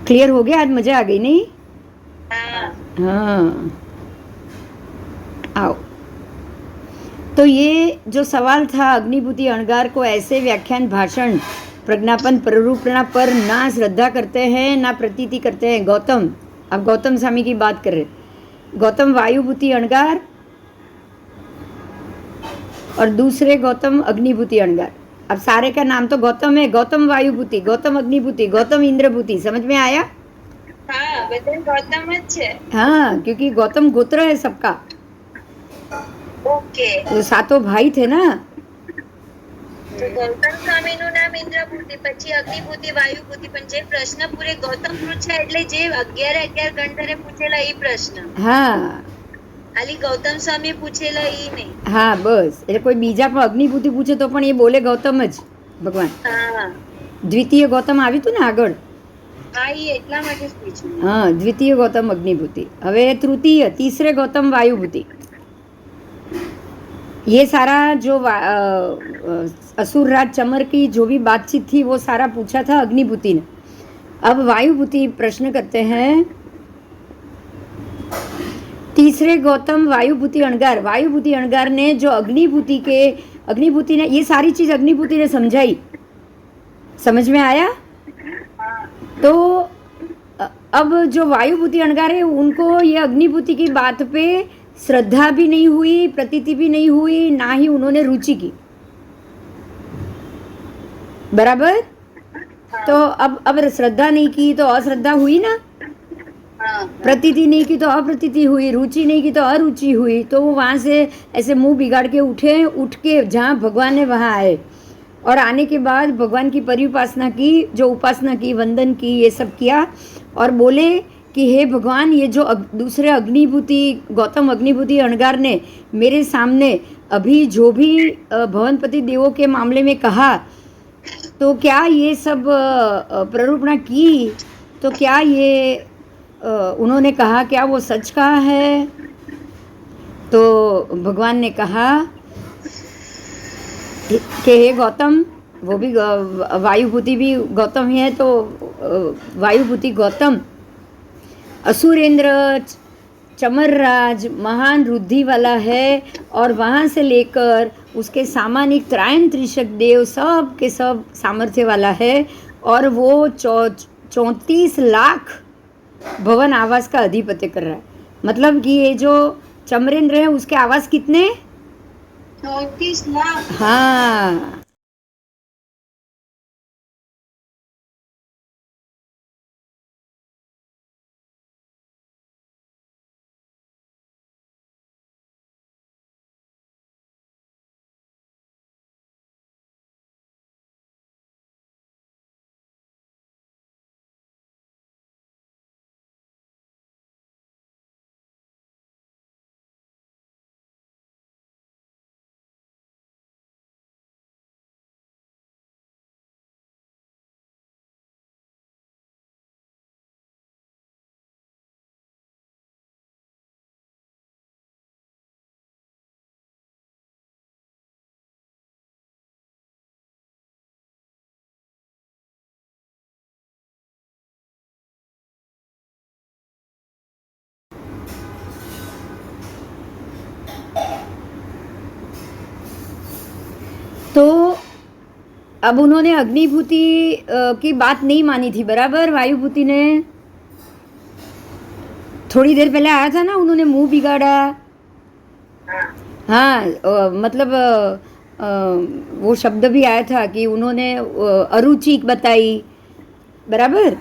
क्लियर हो गया? आज मजा आ गई नहीं? हाँ, आओ। तो ये जो सवाल था, अग्निभूति अणगार को ऐसे व्याख्यान, भाषण, प्रज्ञापन, प्ररूपणा पर ना श्रद्धा करते हैं ना प्रतीति करते हैं। गौतम, अब गौतम स्वामी की बात कर रहे। गौतम वायुभूति अणगार और दूसरे गौतम अग्निभूति अणगार। अब सारे का नाम तो गौतम है। गौतम वायुभूति, गौतम अग्निभूति, गौतम इंद्रभूति। समझ में आया? हाँ, बदन गौतम है। हाँ, क्योंकि गौतम गोत्र है सबका। ओके, तो सातों भाई थे ना। तो गौतम स्वामी નું નામ ઇન્દ્રભૂતિ, પછી અગ્નિભૂતિ, વાયુભૂતિ, પણ જે પ્રશ્ન પૂરે ગૌતમ પૂછ્યા એટલે જે 11 ગણધરે પૂછેલા એ પ્રશ્ન, હા, ખાલી ગૌતમ સ્વામી પૂછેલા એ નહીં। હા, બસ એટલે કોઈ બીજા પણ અગ્નિભૂતિ પૂછે તો પણ એ બોલે ગૌતમ જ ભગવાન। હા, દ્વિતીય ગૌતમ આવ્યું હતું ને આગળ? હા, એ એટલા માટે જ પૂછ્યું। હા, દ્વિતીય ગૌતમ અગ્નિભૂતિ। હવે તૃતીય, तीसरे गौतम वायुभूति। ये सारा जो असुर राज चमर की जो भी बातचीत थी वो सारा पूछा था अग्निभूति ने। अब वायुभूति प्रश्न करते हैं, तीसरे गौतम वायुभूति अणगार। वायुभूति अणगार ने जो अग्निभूति ने ये सारी चीज अग्निभूति ने समझाई। समझ में आया? तो अब जो वायुभूति अणगार है उनको ये अग्निभूति की बात पे श्रद्धा भी नहीं हुई, प्रतीति भी नहीं हुई, ना ही उन्होंने रुचि की। बराबर? तो अब श्रद्धा नहीं की तो अश्रद्धा हुई ना, प्रतीति नहीं की तो अप्रतीति हुई, रुचि नहीं की तो अरुचि हुई। तो वो वहां से ऐसे मुंह बिगाड़ के उठ के जहाँ भगवान है वहां आए, और आने के बाद भगवान की परिउपासना की, जो उपासना की, वंदन की, ये सब किया, और बोले कि हे भगवान, ये जो दूसरे अग्निभूति, गौतम अग्निभूति अणगार ने मेरे सामने अभी जो भी भवनपति देवों के मामले में कहा, तो क्या ये सब प्ररूपणा की, तो क्या ये उन्होंने कहा, क्या वो सच कहा है? तो भगवान ने कहा कि हे गौतम, वो भी वायुभूति भी गौतम ही है, तो वायुभूति गौतम, असुरेंद्र चमर राज महान रुद्धि वाला है और वहाँ से लेकर उसके सामानिक त्रायन त्रिशक देव सब के सब सामर्थ्य वाला है और वो 34 लाख भवन आवास का अधिपत्य कर रहा है। मतलब कि ये जो चमरेंद्र है उसके आवास कितने? 34 लाख। हाँ, तो अब उन्होंने अग्निभूति की बात नहीं मानी थी, बराबर? वायुभूति ने थोड़ी देर पहले आया था ना, उन्होंने मुंह बिगाड़ा। हाँ, मतलब वो शब्द भी आया था कि उन्होंने अरुचि बताई, बराबर?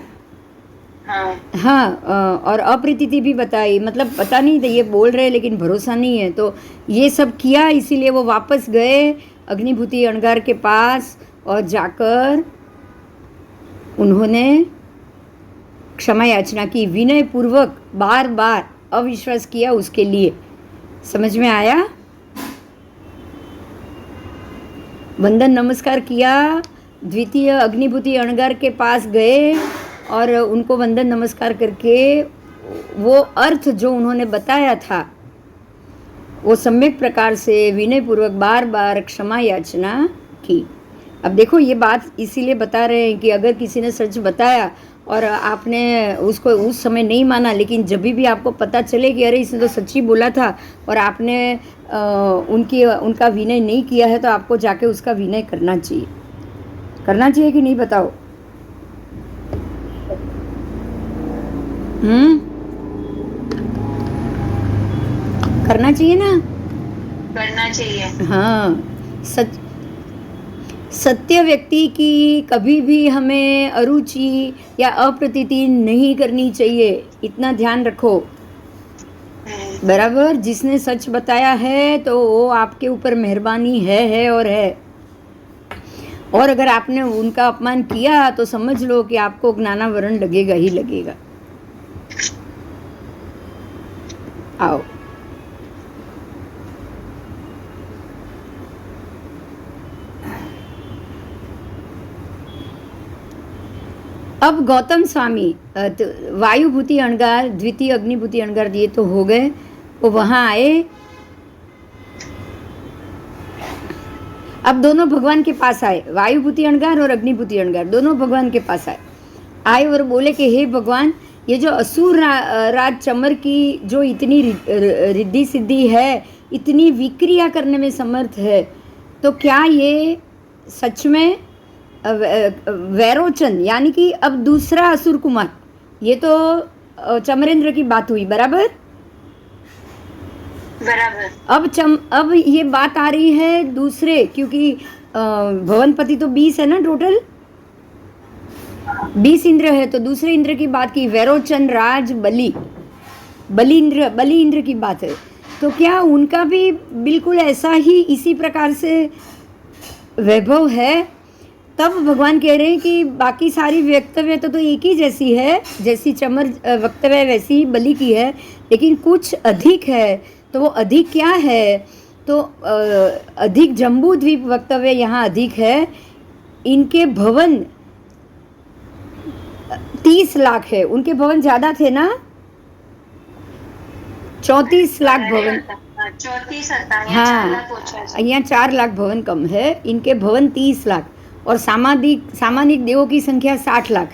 हाँ, और अप्रीति भी बताई। मतलब पता नहीं ये बोल रहे लेकिन भरोसा नहीं है। तो ये सब किया, इसीलिए वो वापस गए अग्निभूति अणगार के पास और जाकर उन्होंने क्षमा याचना की, विनय पूर्वक बार बार अविश्वास किया उसके लिए। समझ में आया? वंदन नमस्कार किया, द्वितीय अग्निभूति अणगार के पास गए और उनको वंदन नमस्कार करके वो अर्थ जो उन्होंने बताया था वो सम्यक प्रकार से विनय पूर्वक बार बार क्षमा याचना की। अब देखो, ये बात इसीलिए बता रहे हैं कि अगर किसी ने सच बताया और आपने उसको उस समय नहीं माना, लेकिन जब भी आपको पता चले कि अरे इसने तो सच्ची बोला था और आपने उनका विनय नहीं किया है, तो आपको जाके उसका विनय करना चाहिए। करना चाहिए कि नहीं, बताओ? करना चाहिए ना? करना चाहिए। हाँ, सत्य व्यक्ति की कभी भी हमें अरुचि या अप्रतीति नहीं करनी चाहिए, इतना ध्यान रखो, बराबर? जिसने सच बताया है तो वो आपके ऊपर मेहरबानी है और है। और अगर आपने उनका अपमान किया तो समझ लो कि आपको ज्ञानावरण लगेगा ही लगेगा। आओ, अब गौतम स्वामी वायुभूति अणगार, द्वितीय अग्निभूति अणगार दिए तो हो गए, वो वहां आए। अब दोनों भगवान के पास आए, वायुभूति अणगार और अग्निभूति अणगार दोनों भगवान के पास आए और बोले कि हे भगवान, ये जो असुर राज चमर की जो इतनी रिद्धि सिद्धि है, इतनी विक्रिया करने में समर्थ है, तो क्या ये सच में वैरोचन यानी कि अब दूसरा असुर कुमार, ये तो चमरेंद्र की बात हुई, बराबर? अब ये बात आ रही है दूसरे, क्योंकि भवनपति तो 20 है ना, टोटल 20 इंद्र है, तो दूसरे इंद्र की बात की, वैरोचन राज बलि इंद्र की बात है। तो क्या उनका भी बिल्कुल ऐसा ही इसी प्रकार से वैभव है? तब भगवान कह रहे हैं कि बाकी सारी वक्तव्य तो एक ही जैसी है, जैसी चमर वक्तव्य वैसी ही बलि की है, लेकिन कुछ अधिक है। तो वो अधिक क्या है? तो अधिक जम्बू द्वीप वक्तव्य यहाँ अधिक है। इनके भवन 30 लाख है, उनके भवन ज़्यादा थे ना, 34 लाख भवन। 34 हाँ, यहाँ 4 लाख भवन कम है, इनके भवन 30 लाख और सामानिक देवों की संख्या 60 लाख।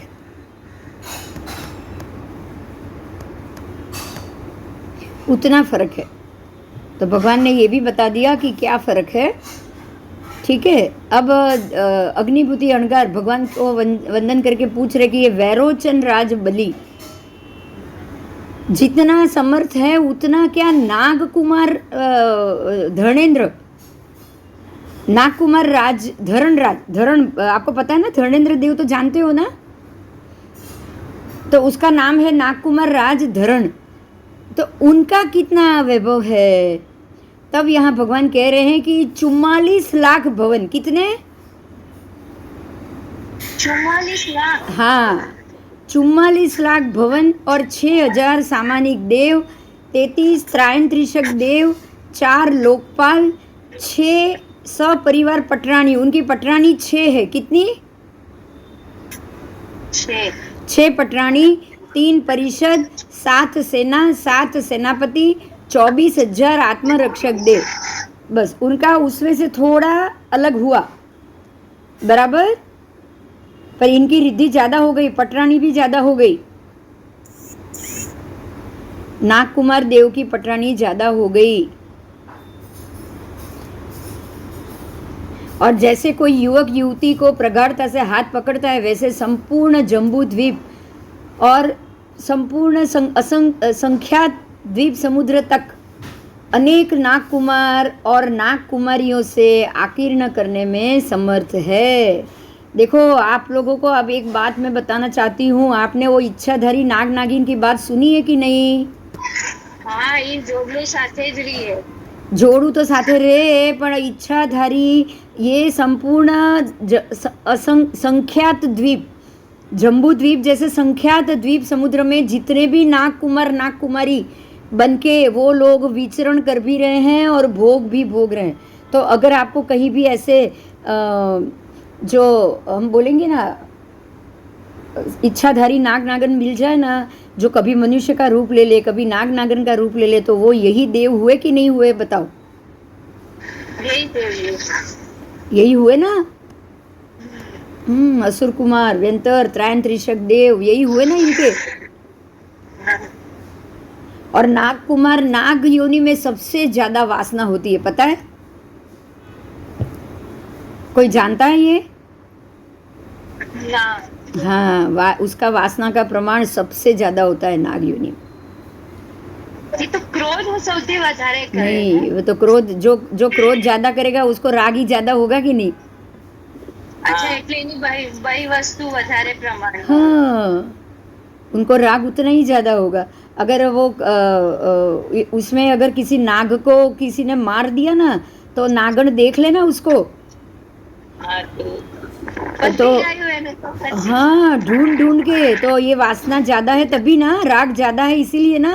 उतना फर्क है। तो भगवान ने ये भी बता दिया कि क्या फर्क है। ठीक है, अब अग्निभूति अणगार भगवान को वंदन करके पूछ रहे कि ये वैरोचन राज बलि जितना समर्थ है उतना क्या नाग कुमार धर्णेंद्र, नाग कुमार राज धरण आपको पता है ना, धर्णेंद्र देव तो जानते हो ना, तो उसका नाम है नाग कुमार राज धरण, तो उनका कितना वैभव है। तब यहाँ भगवान कह रहे हैं कि 44 लाख भवन, कितने? 44 लाख। हाँ, 44 लाख भवन और 6000 सामानिक देव, 33 त्रायंत्रिशक देव, 4 लोकपाल, 6 सपरिवार पटरानी। उनकी पटरानी 6 है, कितनी? 6 पटरानी, 3 परिषद, 7 सेना, 7 सेनापति, 24,000 आत्मरक्षक देव। बस उनका उसमें से थोड़ा अलग हुआ, बराबर, पर इनकी रिद्धि ज्यादा हो गई, पटरानी भी ज्यादा हो गई, नाग कुमार देव की पटरानी ज्यादा हो गई। और जैसे कोई युवक युवती को प्रगाढ़ता से हाथ पकड़ता है, वैसे संपूर्ण जम्बू द्वीप और संपूर्ण संख्यात द्वीप समुद्र तक अनेक नाग कुमार और नाग कुमारियों से आकीर्ण करने में समर्थ है। देखो, आप लोगों को अब एक बात मैं बताना चाहती हूँ, आपने वो इच्छाधारी नाग नागिन की बात सुनी है कि नहीं? हाँ, ये जोड़ू साथे જ રહીએ, जोड़ू तो साथे रहे, पर इच्छाधारी ये संपूर्ण संख्यात द्वीप, जम्बू द्वीप जैसे संख्यात द्वीप समुद्र में जितने भी नाग कुमार नाग कुमारी बनके वो लोग विचरण कर भी रहे हैं और भोग भी भोग रहे हैं। तो अगर आपको कहीं भी ऐसे जो हम बोलेंगे ना इच्छाधारी नाग नागन मिल जाए ना, जो कभी मनुष्य का रूप ले ले, कभी नाग नागन का रूप ले ले, तो वो यही देव हुए कि नहीं हुए, बताओ? यही हुए ना। असुर कुमार, व्यंतर, त्रायंत्रिशक देव, यही हुए ना इनके। और नाग कुमार, नाग योनि में सबसे ज्यादा वासना होती है, पता है? कोई जानता है ये? हाँ, उसका वासना का प्रमाण सबसे ज्यादा होता है नाग योनि में। ये तो क्रोध सौથી વધારે करे। नहीं, वो तो क्रोध, जो क्रोध ज्यादा करेगा उसको राग ही ज्यादा होगा कि नहीं? अच्छा, એટલે એની બઈ વસ્તુ વધારે પ્રમાણ। हाँ, उनको राग उतना ही ज्यादा होगा। अगर वो उसमें अगर किसी नाग को किसी ने मार दिया ना, तो नागन देख लेना उसको, तो हाँ, ढूंढ ढूंढ के, तो ये वासना ज्यादा है तभी ना, राग ज्यादा है इसीलिए ना।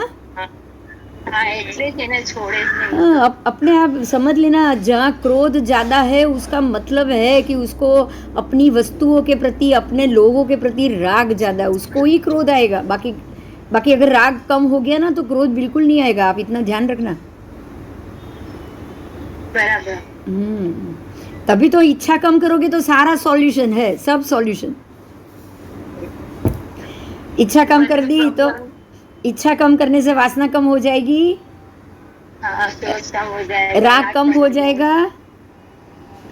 अपने आप समझ लेना, जहाँ क्रोध ज्यादा है उसका मतलब है कि उसको अपनी वस्तुओं के प्रति, अपने लोगों के प्रति राग ज्यादा है, उसको ही क्रोध आएगा। बाकी अगर राग कम हो गया ना तो क्रोध बिल्कुल नहीं आएगा, आप इतना ध्यान रखना। बराबर। तभी तो इच्छा कम करोगे तो सारा सॉल्यूशन है, सब सॉल्यूशन। इच्छा कम कर दी तो इच्छा कम करने से वासना कम हो जाएगी, क्रोध कम हो जाएगा, राग कम हो जाएगा,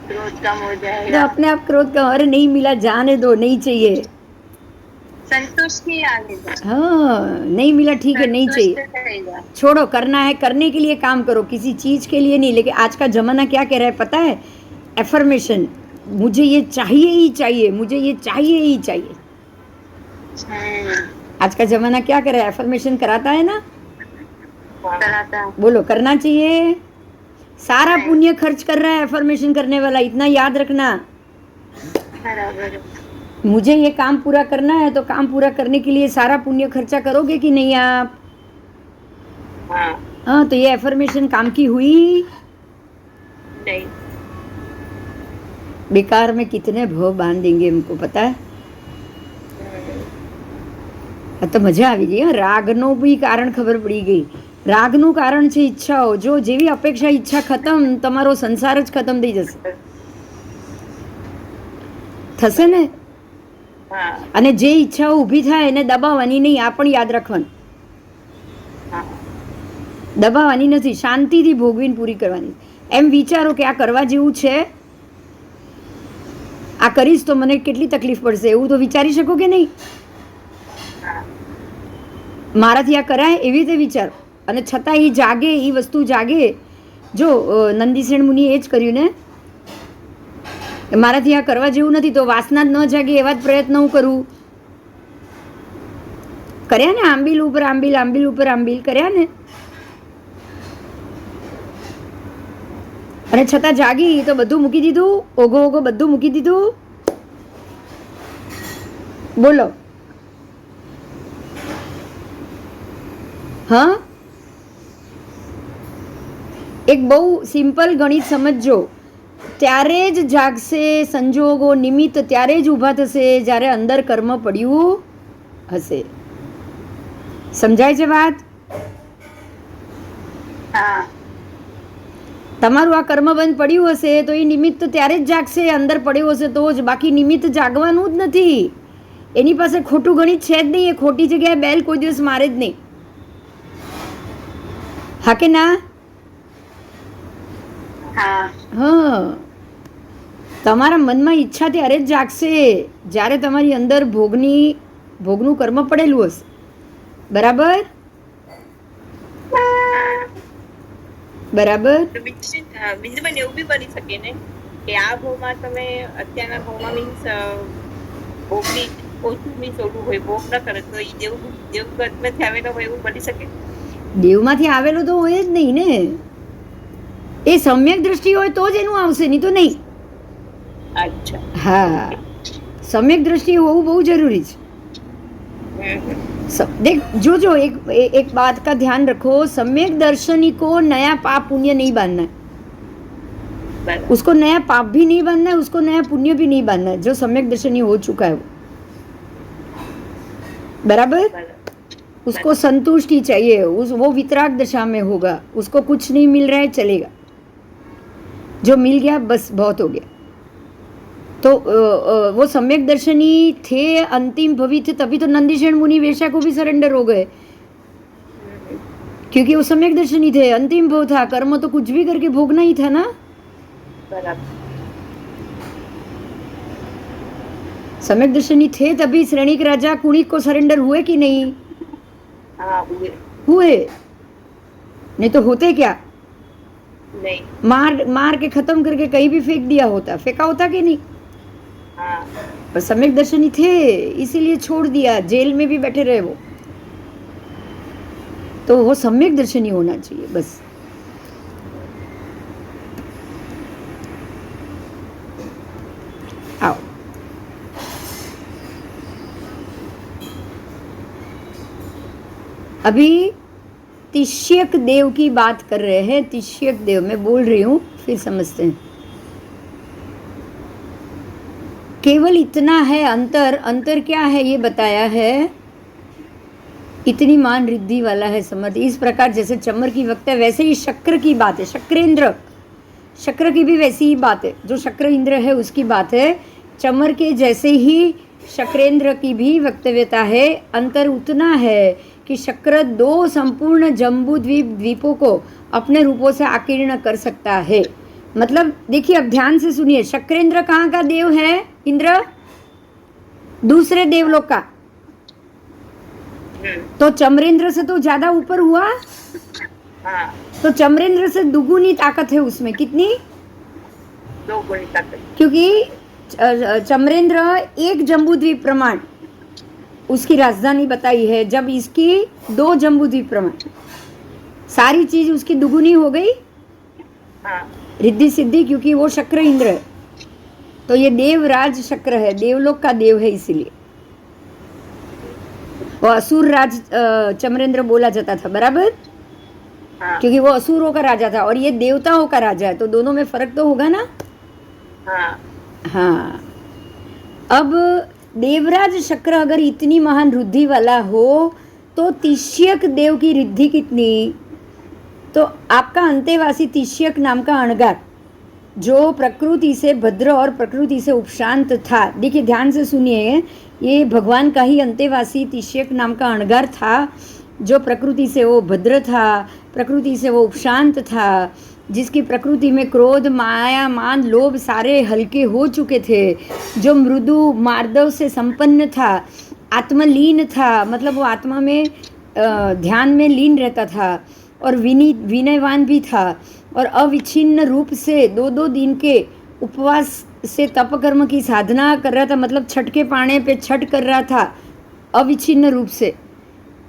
क्रोध कम हो तो जाएगा, अपने आप क्रोध कम। अरे नहीं मिला, जाने दो, नहीं चाहिए, संतुष्टि आ गई। हाँ, नहीं मिला, ठीक है, नहीं चाहिए, छोड़ो, करना है, करने के लिए काम करो, किसी चीज के लिए नहीं। लेकिन आज का जमाना क्या कह रहा है पता है? एफर्मेशन, मुझे ये चाहिए ही चाहिए, मुझे ये चाहिए ही चाहिए। आज का जमाना क्या कर रहा है? एफर्मेशन कराता है ना, कराता है। बोलो, करना चाहिए। सारा पुण्य खर्च कर रहा है एफर्मेशन करने वाला, इतना याद रखना। बराबर। मुझे ये काम पूरा करना है, तो काम पूरा करने के लिए सारा पुण्य खर्चा करोगे कि नहीं आप? हाँ, तो ये एफर्मेशन काम की हुई नहीं। बेकार में कितने भव बांध देंगे हमको, पता है? તો મજા આવી ગઈ। રાગનો બી કારણ ખબર પડી ગઈ। રાગનું કારણ છે ઈચ્છાઓ। જો જેવી અપેક્ષા ઈચ્છા ખતમ, તમારો સંસાર જ ખતમ થઈ જશે, થશે ને? અને જે ઈચ્છાઓ ઊભી થાય એને દબાવવાની નહીં, આ પણ યાદ રાખવાનું। દબાવવાની નથી, શાંતિથી ભોગવીને પૂરી કરવાની. એમ વિચારો કે આ કરવા જેવું છે, આ કરીશ તો મને કેટલી તકલીફ પડશે, એવું તો વિચારી શકો કે નહીં? મારાથી આ કરાય એવી રીતે વિચારો. અને છતાં એ જાગે, એ વસ્તુ જાગે. જો નંદીસેન મુનિએ એ જ કર્યું ને, મારાથી આ કરવા જેવું નથી તો વાસના જ ન જાગે એવા જ પ્રયત્ન હું કરું. કર્યા ને, આંબીલ ઉપર આંબીલ, આંબીલ ઉપર આંબીલ કર્યા ને, અને છતાં જાગી તો બધું મૂકી દીધું, ઓઘો ઓઘો બધું મૂકી દીધું. બોલો. હા, એક બહુ સિમ્પલ ગણિત સમજજો. ત્યારે જ જાગશે સંજોગો નિમિત્ત, ત્યારે જ ઊભા થશે જ્યારે અંદર કર્મ પડ્યું હશે. સમજાય છે વાત? તમારું આ કર્મ બંધ પડ્યું હશે તો એ નિમિત્ત ત્યારે જ જાગશે, અંદર પડ્યું હશે તો જ. બાકી નિમિત્ત જાગવાનું જ નથી. એની પાસે ખોટું ગણિત છે જ નહીં. એ ખોટી જગ્યાએ બેલ કોઈ દિવસ મારે જ નહીં. હા કે ના? હા, તમારા મનમાં ઈચ્છા ત્યારે જ જાગશે જ્યારે તમારી અંદર ભોગનું કર્મ પડેલું હશે. બરાબર? બરાબર. બીજું એવું બી બની શકે ને કે આ ભાવમાં તમે અત્યારના ભાવમાં મીન્સ ભોગની ઓછું મીન્સ ઓછું હોય, ભોગ ન કરે તો એ દેવગતમાંથી આવેલો હોય એવું બની શકે. દેવમાંથી આવેલો તો હોય જ નહીં ને. એ સમ્યક દ્રષ્ટિ હોય તો જ એનું આવશે, નહીં તો નહીં. अच्छा, हाँ, सम्यक दृष्टि होવું બહુ જરૂરી છે. देख जो जो एक बात का ध्यान रखो, सम्यक दर्शनी को नया पाप पुण्य नहीं बांधना है. उसको नया पाप भी नहीं बांधना है, उसको नया पुण्य भी नहीं बांधना है. जो सम्यक दर्शनी हो चुका है वो, बराबर, उसको संतुष्टि चाहिए. वो वितराग दशा में होगा. उसको कुछ नहीं मिल रहा है चलेगा, जो मिल गया बस बहुत हो गया. तो वो सम्यक दर्शनी थे, अंतिम भवी थे, तभी तो नंदीशेन मुनि वेश्या को भी सरेंडर हो गए, क्योंकि वो सम्यक दर्शनी थे. अंतिम भव था, कर्म तो कुछ भी करके भोगना ही था ना. सम्यक दर्शनी थे तभी श्रेणिक राजा कुणिक को सरेंडर हुए कि नहीं? हुए. नहीं तो होते क्या? नहीं. मार के खत्म करके कहीं भी फेंक दिया होता, फेंका होता कि नहीं? पर सम्यक दर्शनी थे इसीलिए छोड़ दिया, जेल में भी बैठे रहे वो. तो वो सम्यक दर्शनी होना चाहिए बस. आओ, अभी तिष्यक देव की बात कर रहे हैं. तिष्यक देव मैं बोल रही हूँ, फिर समझते हैं. केवल इतना है अंतर. अंतर क्या है ये बताया है. इतनी मान रिद्धि वाला है समर्थ. इस प्रकार जैसे चमर की वक्त है वैसे ही शक्र की बात है. शक्रेंद्र, शक्र की भी वैसी ही बात है. जो शक्र इंद्र है उसकी बात है. चमर के जैसे ही शक्रेंद्र की भी वक्तव्यता है. अंतर उतना है कि शक्र 2 संपूर्ण जम्बू द्वीपों को अपने रूपों से आकीर्ण कर सकता है. मतलब देखिए, अब ध्यान से सुनिए. शक्रेंद्र कहाँ का देव है? इंद्र दूसरे देवलोक का. तो चमरेंद्र से तो ज्यादा ऊपर हुआ. तो चमरेंद्र से दुगुनी ताकत है उसमें. कितनी? 2 गुनी ताकत. क्योंकि चमरेंद्र एक जम्बूद्वीप प्रमाण उसकी राजधानी बताई है, जब इसकी 2 जम्बूद्वीप प्रमाण. सारी चीज उसकी दुगुनी हो गई, रिद्धि सिद्धि, क्योंकि वो शक्र इंद्र है. तो ये देवराज शक्र है, देवलोक का देव है. इसीलिए वो असुर राज चमरेंद्र बोला जाता था. बराबर, क्योंकि वो असुरों का राजा था और ये देवताओं का राजा है. तो दोनों में फर्क तो होगा ना. हाँ. अब देवराज शक्र अगर इतनी महान रुद्धि वाला हो तो तिष्यक देव की रिद्धि कितनी? तो आपका अंतेवासी तिष्यक नाम का अणगार, जो प्रकृति से भद्र और प्रकृति से उपशांत था. देखिए ध्यान से सुनिए, ये भगवान का ही अंतेवासी तिष्यक नाम का अणगार था. जो प्रकृति से वो भद्र था, प्रकृति से वो उपशांत था, जिसकी प्रकृति में क्रोध, माया, मान, लोभ सारे हल्के हो चुके थे, जो मृदु मार्दव से संपन्न था, आत्मलीन था, मतलब वो आत्मा में ध्यान में लीन रहता था, और विनयवान भी था, और अविच्छिन्न रूप से 2-2 दिन के उपवास से तप कर्म की साधना कर रहा था, मतलब छठ के पाने पे छठ कर रहा था अविच्छिन्न रूप से,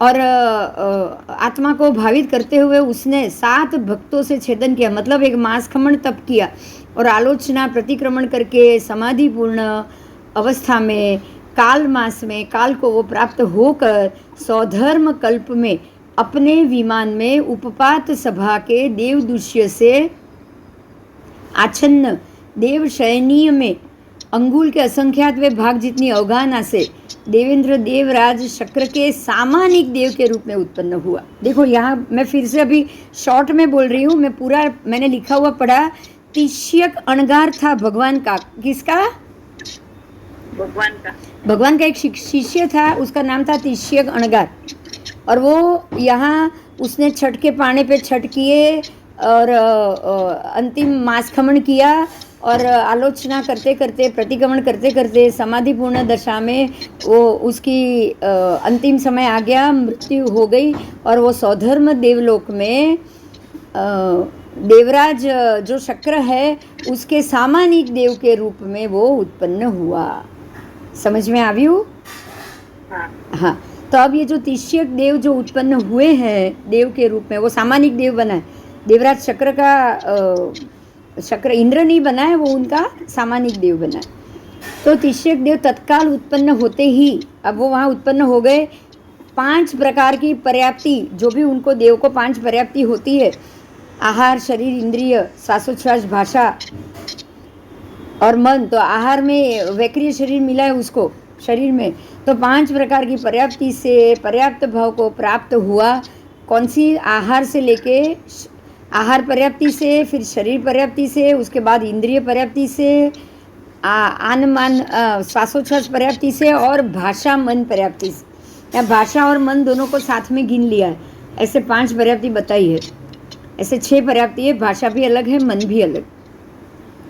और आत्मा को भावित करते हुए उसने 7 भक्तों से छेदन किया, मतलब एक मास खमण तप किया, और आलोचना प्रतिक्रमण करके समाधिपूर्ण अवस्था में काल मास में काल को वो प्राप्त होकर सौधर्म कल्प में अपने विमान में उपपात सभा के देवदुष्य से आच्छन्न देव शयनीय में अंगुल के असंख्यात वे भाग जितनी अवगाहना से देवेंद्र देवराज शक्र के सामानिक देव के रूप में उत्पन्न हुआ। देखो यहाँ मैं फिर से अभी शॉर्ट में बोल रही हूँ, मैं पूरा मैंने लिखा हुआ पढ़ा। तिष्यक अणगार था भगवान का, किसका? भगवान का एक शिष्य था, उसका नाम था तिष्यक अणगार, और वो यहाँ उसने छठ के पाने पे छठ किए और अंतिम मास खमन किया, और आलोचना करते करते प्रतिक्रमण करते करते समाधिपूर्ण दशा में वो उसकी अंतिम समय आ गया, मृत्यु हो गई, और वो सौधर्म देवलोक में देवराज जो शक्र है उसके सामानिक देव के रूप में वो उत्पन्न हुआ। समझ में आव्યું? हाँ, तो अब ये जो तिष्यक देव जो उत्पन्न हुए हैं देव के रूप में, वो सामानिक देव बना है। देवराज शक्र का शक्र इंद्र नहीं बना है, वो उनका सामानिक देव बना है। तो तिष्यक देव तत्काल उत्पन्न होते ही अब वो वहाँ उत्पन्न हो गए। 5 प्रकार की पर्याप्ति, जो भी उनको देव को 5 पर्याप्ति होती है, आहार, शरीर, इंद्रिय, श्वासोच्छ्वास, भाषा और मन। तो आहार में वैक्रिय शरीर मिला है उसको शरीर में, तो 5 प्रकार की पर्याप्ति से पर्याप्त भाव को प्राप्त हुआ। कौन सी? आहार से लेके आहार पर्याप्ति से, फिर शरीर पर्याप्ति से, उसके बाद इंद्रिय पर्याप्ति से, आन मान श्वासोच्छ्वास पर्याप्ति से, और भाषा मन पर्याप्ति से। या भाषा और मन दोनों को साथ में गिन लिया है, ऐसे 5 पर्याप्ति बताई है। ऐसे 6 पर्याप्ति है, भाषा भी अलग है, मन भी अलग।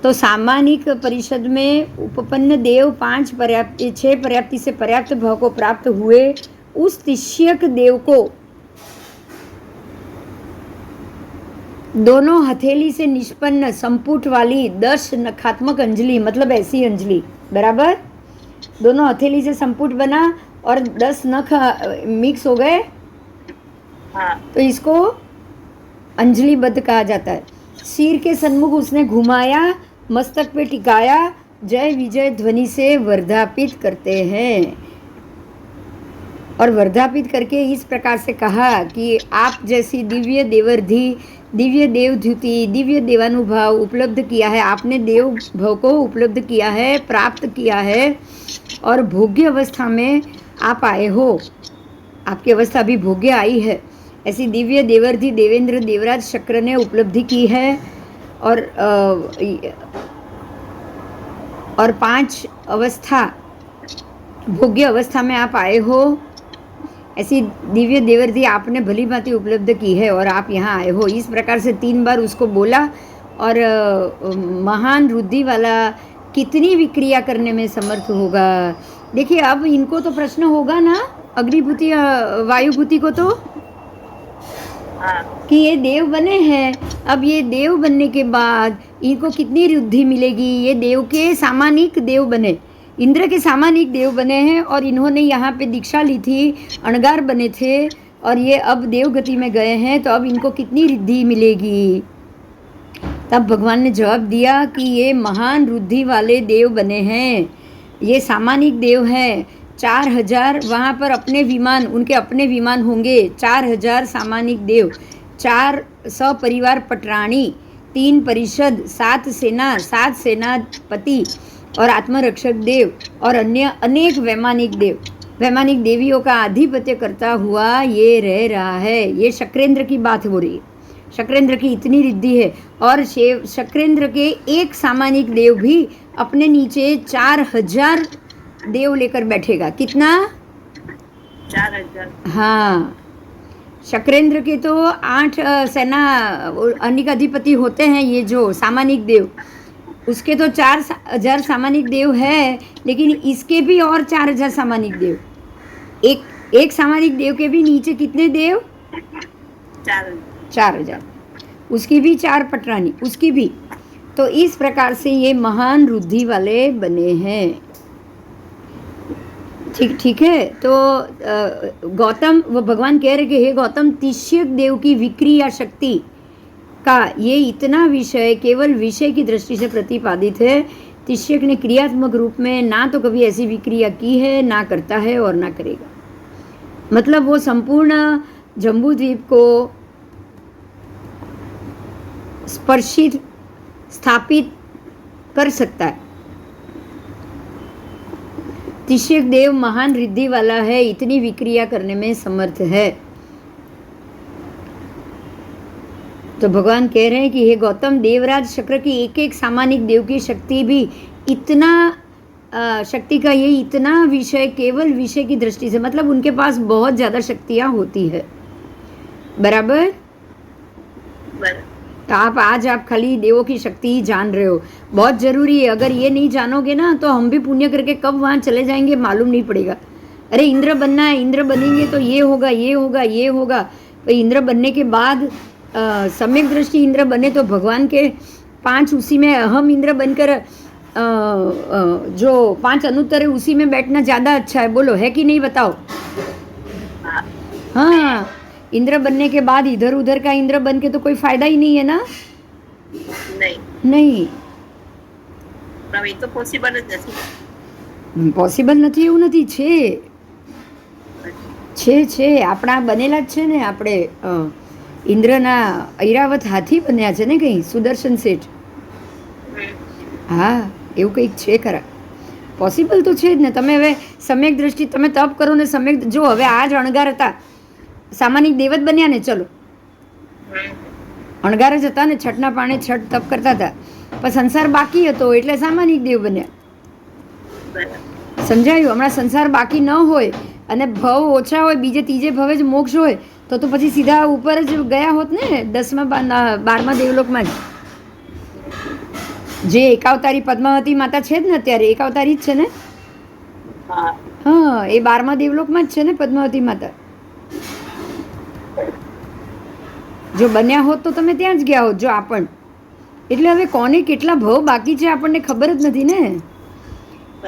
तो सामानिक परिषद में उपपन्न देव 6 पर्याप्ति से पर्याप्त भाव को प्राप्त हुए। उस तिष्यक देव को दोनों हथेली से निष्पन्न संपुट वाली 10 नखात्मक अंजलि, मतलब ऐसी अंजलि, बराबर, दोनों हथेली से संपुट बना और 10 नख मिक्स हो गए, तो इसको अंजलिबद्ध कहा जाता है। सिर के सन्मुख उसने घुमाया, मस्तक पे टिकाया, जय विजय ध्वनि से वर्धापित करते हैं, और वर्धापित करके इस प्रकार से कहा कि आप जैसी दिव्य देवर्धि, दिव्य देवद्युति, दिव्य देवानुभाव उपलब्ध किया है, आपने देव भाव को उपलब्ध किया है, प्राप्त किया है, और भोग्य अवस्था में आप आए हो, आपकी अवस्था भी भोग्य आई है। ऐसी दिव्य देवर्धि देवेंद्र देवराज शक्र ने उपलब्धि की है, और 5 अवस्था भोग्य अवस्था में आप आए हो। ऐसी दिव्य देवर्धि आपने भली भांति उपलब्ध की है और आप यहाँ आए हो। इस प्रकार से 3 बार उसको बोला, और महान रुद्धि वाला कितनी विक्रिया करने में समर्थ होगा। देखिए अब इनको तो प्रश्न होगा ना, अग्निभूति वायुभूति को, तो कि ये देव बने हैं, अब ये देव बनने के बाद इनको कितनी रुद्धि मिलेगी। ये देव के सामानिक देव बने, इंद्र के सामानिक देव बने हैं, और इन्होंने यहाँ पे दीक्षा ली थी, अणगार बने थे, और ये अब देव गति में गए हैं, तो अब इनको कितनी रिद्धि मिलेगी। तब भगवान ने जवाब दिया कि ये महान रुद्धि वाले देव बने हैं, ये सामानिक देव हैं। 4000 वहाँ पर अपने विमान, उनके अपने विमान होंगे, 4000 सामानिक देव, 4 सपरिवार पटराणी, 3 परिषद, 7 सेना, 7 सेनापति और आत्मरक्षक देव, और अन्य अनेक वैमानिक देव, वैमानिक देवियों का आधिपत्य करता हुआ ये रह रहा है। ये शक्रेंद्र की बात हो रही है, शक्रेंद्र की इतनी रिद्धि है, और शक्रेंद्र के एक सामानिक देव भी अपने नीचे 4000 देव लेकर बैठेगा। कितना? 4000। हाँ, शक्रेंद्र के तो 8 सेना अनिक अधिपति होते हैं, ये जो सामानिक देव, उसके तो 4,000 सामानिक देव है, लेकिन इसके भी और 4,000 सामानिक देव। एक सामानिक देव के भी नीचे कितने देव? 4,000। उसकी भी 4 पटरानी, उसकी भी। तो इस प्रकार से ये महान रुद्धि वाले बने हैं। ठीक है। तो गौतम, वो भगवान कह रहे कि हे गौतम, तिष्यक देव की विक्रिया शक्ति का ये इतना विषय केवल विषय की दृष्टि से प्रतिपादित है। तिष्यक ने क्रियात्मक रूप में ना तो कभी ऐसी विक्रिया की है, ना करता है और ना करेगा। मतलब वो संपूर्ण जम्बू द्वीप को स्पर्शित स्थापित कर सकता है। तिष्यक देव महान रिद्धि वाला है, इतनी विक्रिया करने में समर्थ है। तो भगवान कह रहे हैं कि हे गौतम, देवराज शक्र की एक एक सामानिक देव की शक्ति भी इतना शक्ति का ये इतना विषय केवल विषय की दृष्टि से, मतलब उनके पास बहुत ज़्यादा शक्तियाँ होती है। बराबर। तो आज आप खाली देवों की शक्ति ही जान रहे हो, बहुत ज़रूरी है। अगर ये नहीं जानोगे ना तो हम भी पुण्य करके कब वहाँ चले जाएंगे मालूम नहीं पड़ेगा। अरे इंद्र बनना है, इंद्र बनेंगे तो ये होगा, ये होगा, ये होगा। तो इंद्र बनने के बाद सम्यक दृष्टि इंद्र बने तो भगवान के 5 उसी में अहम इंद्र बनकर जो 5 अनुत्तर है उसी में बैठना ज़्यादा अच्छा है। बोलो, है कि नहीं? बताओ। हाँ, इंद्र बनने के बाद इधर उधर का इंद्र बन के तो कोई फायदा ही नहीं है ना। नहीं तो पॉसिबल જ નથી। પોસિબલ નથી એવું નથી, છે આપણા બનેલા જ છે ને। આપણે ઇન્દ્રના ઐરાવત હાથી બન્યા છે ને કંઈ, સુદર્શન શેઠ। હા, એવું કંઈક છે ખરા। પોસિબલ તો છે જ ને। તમે હવે સમ્યક દ્રષ્ટિ તમે તપ કરો ને, સમ્યક જો હવે આ જ અણગાર હતા, સામાનિક દેવત બન્યા ને, ચલો અણગાર જ હતા ને, છઠના પાણે છઠ તપ કરતા હતા, પણ સંસાર બાકી હતો એટલે સામાનિક દેવ બન્યા। સમજાયું? હમણાં સંસાર બાકી ન હોય અને ભવ ઓછા હોય, બીજે ત્રીજે ભવે જ મોક્ષ હોય તો પછી સીધા ઉપર જ ગયા હોત ને 10મા 12મા દેવલોકમાં જ। જે એકાવતારી પદ્માવતી માતા છે જ ને, અત્યારે એકાવતારી જ છે ને। હા, એ 12મા દેવલોકમાં જ છે ને પદ્માવતી માતા। જો બન્યા હોત તો તમે ત્યાં જ ગયા હોત, જો આપણ। એટલે હવે કોને કેટલા ભવ બાકી છે આપણને ખબર જ નથી ને।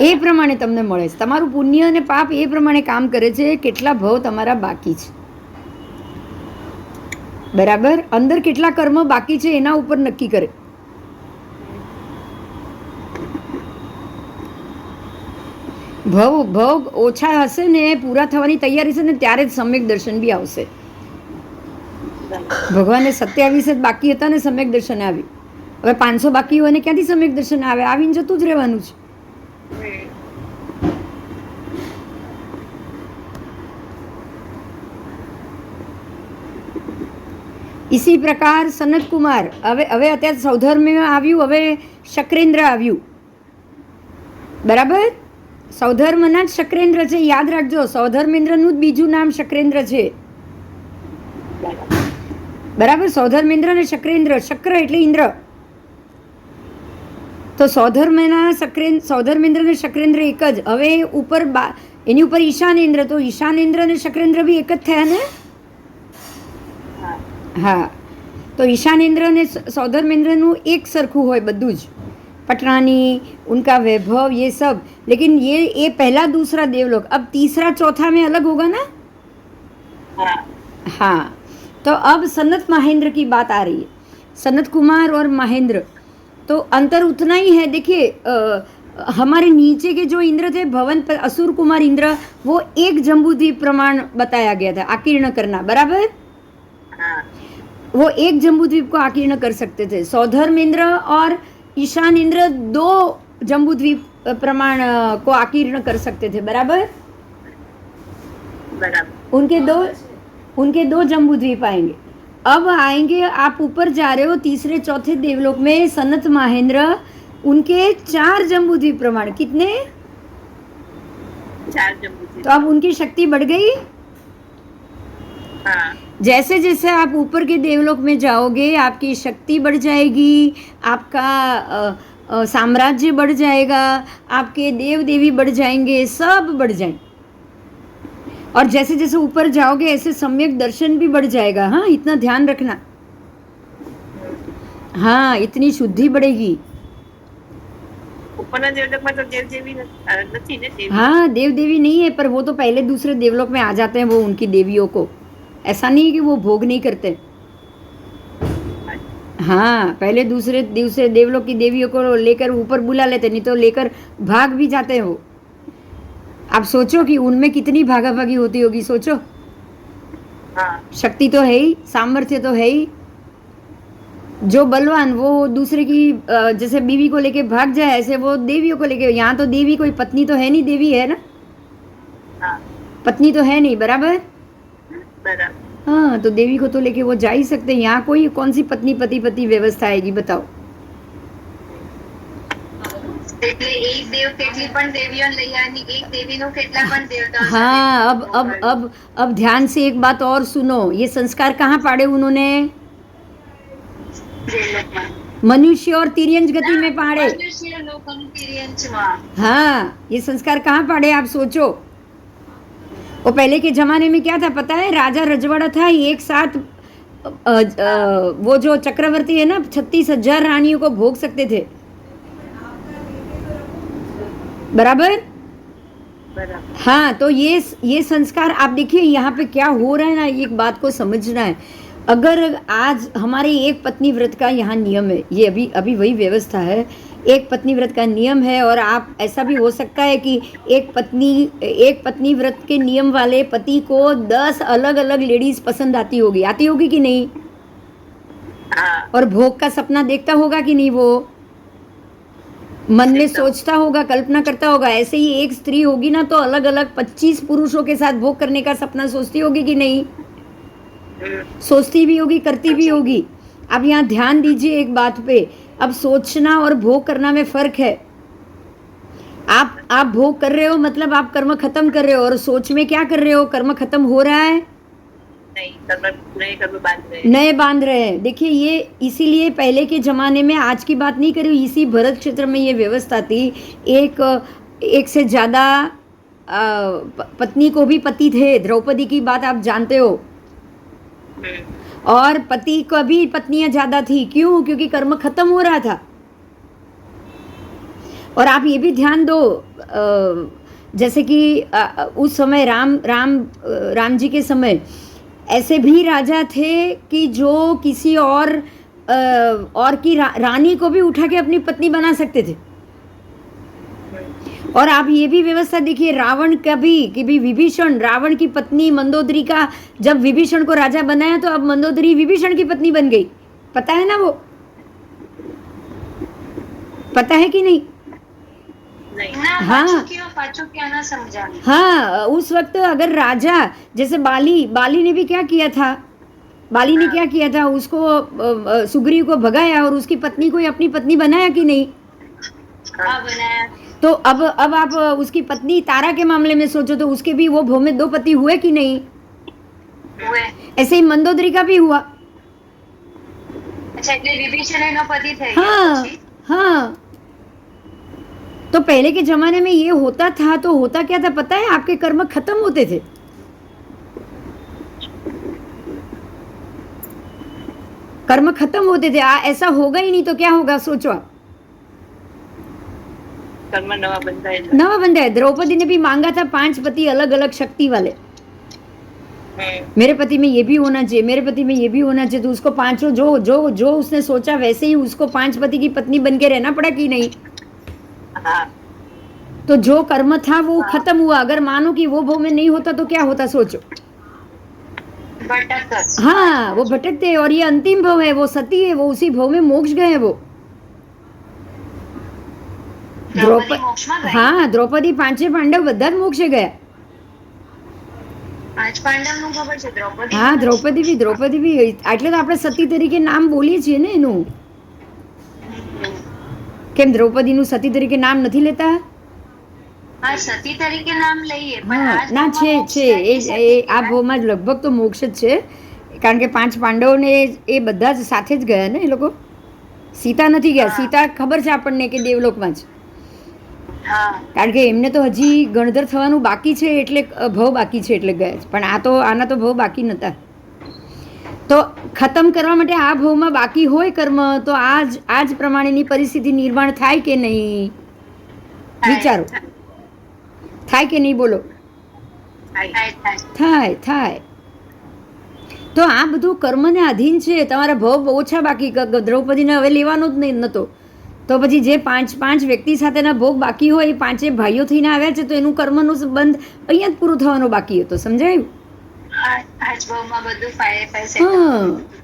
એ પ્રમાણે તમને મળે છે। તમારું પુણ્ય અને પાપ એ પ્રમાણે કામ કરે છે, કેટલા ભવ તમારા બાકી છે। બરાબર। અંદર કેટલા કર્મ બાકી છે એના ઉપર નક્કી કરે। ભવ ઓછા હશે ને, પૂરા થવાની તૈયારી છે ને, ત્યારે જ સમ્યક દર્શન બી આવશે। ભગવાને 27 જ બાકી હતા ને સમ્યક દર્શન આવ્યું। હવે 500 બાકી હોય ને ક્યાંથી સમ્યક દર્શન આવે? આવીને જતું જ રહેવાનું છે। इसी प्रकार सनत कुमार, હવે અત્યારે સૌધર્મ આવ્યું, હવે શક્રેન્દ્ર આવ્યું। બરાબર। સૌધર્મના જ શક્રેન્દ્ર છે, યાદ રાખજો। સૌધર્મેન્દ્રનું જ બીજું નામ શક્રેન્દ્ર છે। બરાબર। સૌધર્મેન્દ્ર અને શક્રેન્દ્ર, શક્ર એટલે ઇન્દ્ર। તો સૌધર્મેન્દ્ર અને શક્રેન્દ્ર એક જ। હવે ઉપર એની ઉપર ઈશાનેન્દ્ર, તો ઈશાનેન્દ્ર અને શક્રેન્દ્ર બી એક જ થયા ને। हाँ, तो ईशानेन्द्र ने सौधर्मेंद्र नु एक सरखू होय बद्दू ज, पटरानी, उनका वैभव, ये सब। लेकिन ये पहला दूसरा देवलोक, अब तीसरा चौथा में अलग होगा ना। हाँ, तो अब सनत महेंद्र की बात आ रही है। सनत कुमार और महेंद्र, तो अंतर उतना ही है। देखिए, हमारे नीचे के जो इंद्र थे, भवन पर असुर कुमार इंद्र, वो एक जम्बूद्वीप प्रमाण बताया गया था, आकीर्ण करना। बराबर। वो एक जम्बूद्वीप को आकीर्ण कर सकते थे। सौधर्मेंद्र और ईशान इंद्र 2 जम्बूद्वीप प्रमाण को आकीर्ण कर सकते थे। बराबर। उनके 2 जम्बूद्वीप आएंगे। अब आएंगे, आप ऊपर जा रहे हो तीसरे चौथे देवलोक में, सनत महेंद्र, उनके 4 जम्बूद्वीप प्रमाण। कितने? 4 जम्बूद्वीप। तो अब उनकी शक्ति बढ़ गई। जैसे जैसे आप ऊपर के देवलोक में जाओगे आपकी शक्ति बढ़ जाएगी, आपका साम्राज्य बढ़ जाएगा, आपके देव देवी बढ़ जाएंगे, सब बढ़ जाएंगे। और जैसे जैसे ऊपर जाओगे ऐसे सम्यक दर्शन भी बढ़ जाएगा। हाँ, इतना ध्यान रखना। हाँ, इतनी शुद्धि बढ़ेगी। ઉપરના દેવલોકમાં તો દેવ દેવી નથી ને દેવી. हाँ, देव देवी नहीं है, पर वो तो पहले दूसरे देवलोक में आ जाते हैं, वो उनकी देवियों को। ऐसा नहीं है कि वो भोग नहीं करते। हाँ, पहले दूसरे देवलोक की देवियों को लेकर ऊपर बुला लेते, नहीं तो लेकर भाग भी जाते हैं वो। आप सोचो कि उनमें कितनी भागाभागी होती होगी, सोचो। हाँ शक्ति तो है ही, सामर्थ्य तो है ही। जो बलवान वो दूसरे की जैसे बीवी को लेके भाग जाए, ऐसे वो देवियों को लेके। यहाँ तो देवी कोई पत्नी तो है नहीं, देवी है ना, हाँ पत्नी तो है नहीं, बराबर। બરાબર. हाँ, तो देवी को तो लेके वो जा ही सकते हैं। यहाँ कोई कौन सी पत्नी पति पति व्यवस्था आएगी, बताओ। એટલે એક દેવ કેટલી પણ દેવીઓ લઈ આવવાની, એક દેવીનો કેટલા પણ દેવતાઓ. हाँ, अब ध्यान से एक बात और सुनो। ये संस्कार कहाँ पाड़े उन्होंने? દેવલોકમાં. मनुष्य और तिर्यंच गति में पाड़े। મનુષ્ય લોકોનું તિર્યંચમાં. हाँ, ये संस्कार कहाँ पाड़े, आप सोचो। वो पहले के जमाने में क्या था पता है? राजा रजवाड़ा था, एक साथ वो जो चक्रवर्ती है ना, 36,000 रानियों को भोग सकते थे, बराबर। બરાબર. हाँ, तो ये संस्कार आप देखिए यहाँ पे क्या हो रहा है ना, एक बात को समझना है। अगर आज हमारे एक पत्नी व्रत का यहाँ नियम है, ये अभी वही व्यवस्था है, एक पत्नी व्रत का नियम है। और आप ऐसा भी हो सकता है कि एक पत्नी व्रत के नियम वाले पति को 10 अलग अलग लेडीज पसंद आती होगी कि नहीं? हाँ और भोग का सपना देखता होगा कि नहीं? वो मन में सोचता होगा, कल्पना करता होगा। ऐसे ही एक स्त्री होगी ना, तो अलग अलग 25 पुरुषों के साथ भोग करने का सपना सोचती होगी कि नहीं? सोचती भी होगी, करती भी होगी। अब यहाँ ध्यान दीजिए एक बात पे। अब सोचना और भोग करना में फर्क है। आप भोग कर रहे हो मतलब आप कर्म खत्म कर रहे हो, और सोच में क्या कर रहे हो? कर्म खत्म हो रहा है, नहीं नए कर्म बांध रहे. नए बांध रहे हैं। देखिए, ये इसीलिए पहले के जमाने में, आज की बात नहीं करी, इसी भरत क्षेत्र में ये व्यवस्था थी। एक से ज्यादा पत्नी को भी पति थे। द्रौपदी की बात आप जानते हो। और पति को भी पत्नियां ज्यादा थी। क्यों? क्योंकि कर्म खत्म हो रहा था। और आप ये भी ध्यान दो, जैसे कि उस समय राम जी के समय ऐसे भी राजा थे कि जो किसी और की रानी को भी उठा के अपनी पत्नी बना सकते थे। और आप ये भी व्यवस्था देखिए, रावण का भी कि भी विभीषण, रावण की पत्नी मंदोदरी का जब विभीषण को राजा बनाया, तो अब मंदोदरी विभीषण की पत्नी बन गई। पता है ना वो? पता है कि नहीं? ના, પાછું ક્યાં ના સમજાવે. हाँ, उस वक्त अगर राजा, जैसे बाली ने भी क्या किया था? बाली ने क्या किया था? उसको सुग्रीव को भगाया और उसकी पत्नी को अपनी पत्नी बनाया कि नहीं? હા, બનાયા. तो अब आप उसकी पत्नी तारा के मामले में सोचो, तो उसके भी वो भव में 2 पति हुए कि नहीं? हुए. ऐसे ही मंदोदरी का भी हुआ। અચ્છા, એટલે વિભીષણ એનો પતિ થઈ ગયો हाँ પછી? हाँ, तो पहले के जमाने में ये होता था। तो होता क्या था पता है? आपके कर्म खत्म होते थे। कर्म खत्म होते थे। ऐसा होगा ही नहीं तो क्या होगा, सोचो आप। कर्म नवा बंधाए. नवा बंदा है। द्रौपदी ने भी मांगा था 5 पति अलग अलग शक्ति वाले। मेरे पति में ये भी होना चाहिए, मेरे पति में ये भी होना चाहिए। तो उसको 5 जो उसने सोचा वैसे ही उसको 5 पति की पत्नी बन के रहना पड़ा कि नहीं? हाँ तो जो कर्म था वो खत्म हुआ। अगर मानो कि वो भव में नहीं होता तो क्या होता, सोचो। ભટકત. हाँ, वो भटकते। और ये अंतिम भव है, वो सती है, वो उसी भव में मोक्ष गए हैं वो। દ્રૌપદી મોક્ષમાં ગઈ. हाँ, द्रौपदी 5 पांडव બધા જ મોક્ષે ગયા। 5 પાંડવનું ખબર છે, દ્રૌપદી. હા, દ્રૌપદી બી એટલે તો આપણે સતી તરીકે નામ બોલીએ છીએ ને એનું। કેમ દ્રૌપદીનું સતી તરીકે નામ નથી લેતા? હા, સતી તરીકે નામ લઈએ, પણ હા, આ ના ભાવમાં છે મોક્ષ છે નથી એ સતી આ કહેવાય. ભાવમાં જ લગભગ તો મોક્ષ જ છે। કારણ કે 5 પાંડવોને એ બધા જ સાથે જ ગયા ને એ લોકો. સીતા નથી ગયા. સીતા ખબર છે આપણને કે દેવલોકમાં છે, કારણ કે એમને તો હજી ગણધર થવાનું બાકી છે, એટલે ભવ બાકી છે એટલે ગયા છે. પણ આના તો ભવ બાકી નહોતા. તો ખતમ કરવા માટે આ ભવમાં બાકી હોય કર્મ, તો આ જ પ્રમાણેની પરિસ્થિતિ નિર્માણ થાય કે નહીં? વિચારો, થાય કે નહીં? બોલો. થાય. તો આ બધું કર્મને આધીન છે. તમારા ભવ અહીંયા બાકી. દ્રૌપદીને હવે લેવાનો જ નહીં નહોતો, તો પછી જે પાંચ વ્યક્તિ સાથેના ભોગ બાકી હોય, એ 5 ભાઈઓ થઈને આવ્યા છે, તો એનું કર્મનું સંબંધ અહીંયા જ પૂરું થવાનો બાકી હતો. સમજાયું?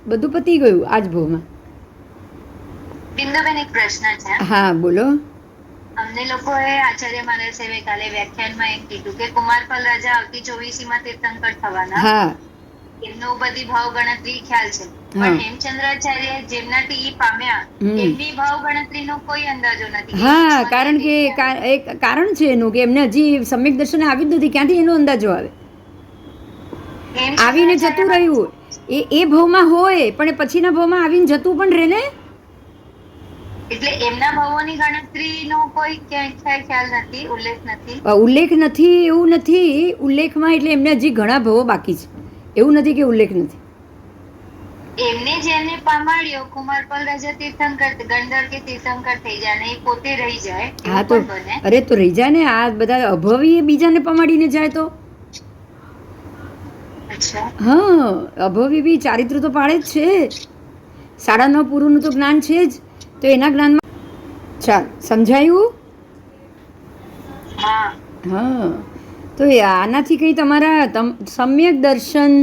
બધું પતી ગયું આજ ભવમાં. બિંદુબેન, એક પ્રશ્ન છે. હા, બોલો. અમને લોકોએ આચાર્ય મહારાજ સાહેબે કાલે વ્યાખ્યાનમાં એમ કીધું કે કુમારપાલ રાજા આવતી 24મી તીર્થંકર થવાના. હા, એમનો બધી ભાવ ગણતરી ખ્યાલ છે, પણ હેમચંદ્રાચાર્ય જેમનાથી ઈ પામ્યા એમની ભાવ ગણતરીનો કોઈ અંદાજો નથી. હા, કારણ કે એક કારણ છે એનું કે એમને હજી સમ્યક દર્શન આવી જ નથી. ક્યાંથી એનો અંદાજો આવે? આવીને જતું રહ્યું એ ભાવમાં હોય, પણ પછીના ભાવમાં આવીને જતું પણ રહે ને. એટલે એમના ભાવોની ગણતરીનો કોઈ ખ્યાલ નથી, ઉલ્લેખ નથી. એવું નથી. ઉલ્લેખમાં એટલે એમને હજી ઘણા ભાવો બાકી છે, એવું નથી કે ઉલ્લેખ નથી. એમને જેને પામાડ્યો કુમારપાલ રાજા તીર્થંકર, ગણધર કે તીર્થંકર થઈ જાય ને એ પોતે રહી જાય. હા, તો અરે તો રહી જાય ને. આ બધા અભવી બીજાને પમાડીને જાય તો. હા, અભવી બી ચારિત્ર તો પાડે જ છે. 9.5 પૂરું તો જ્ઞાન છે જ, તો એના જ્ઞાનમાં. ચાલ, સમજાયું? હા, તો આનાથી કંઈ તમારા સમ્યક દર્શન,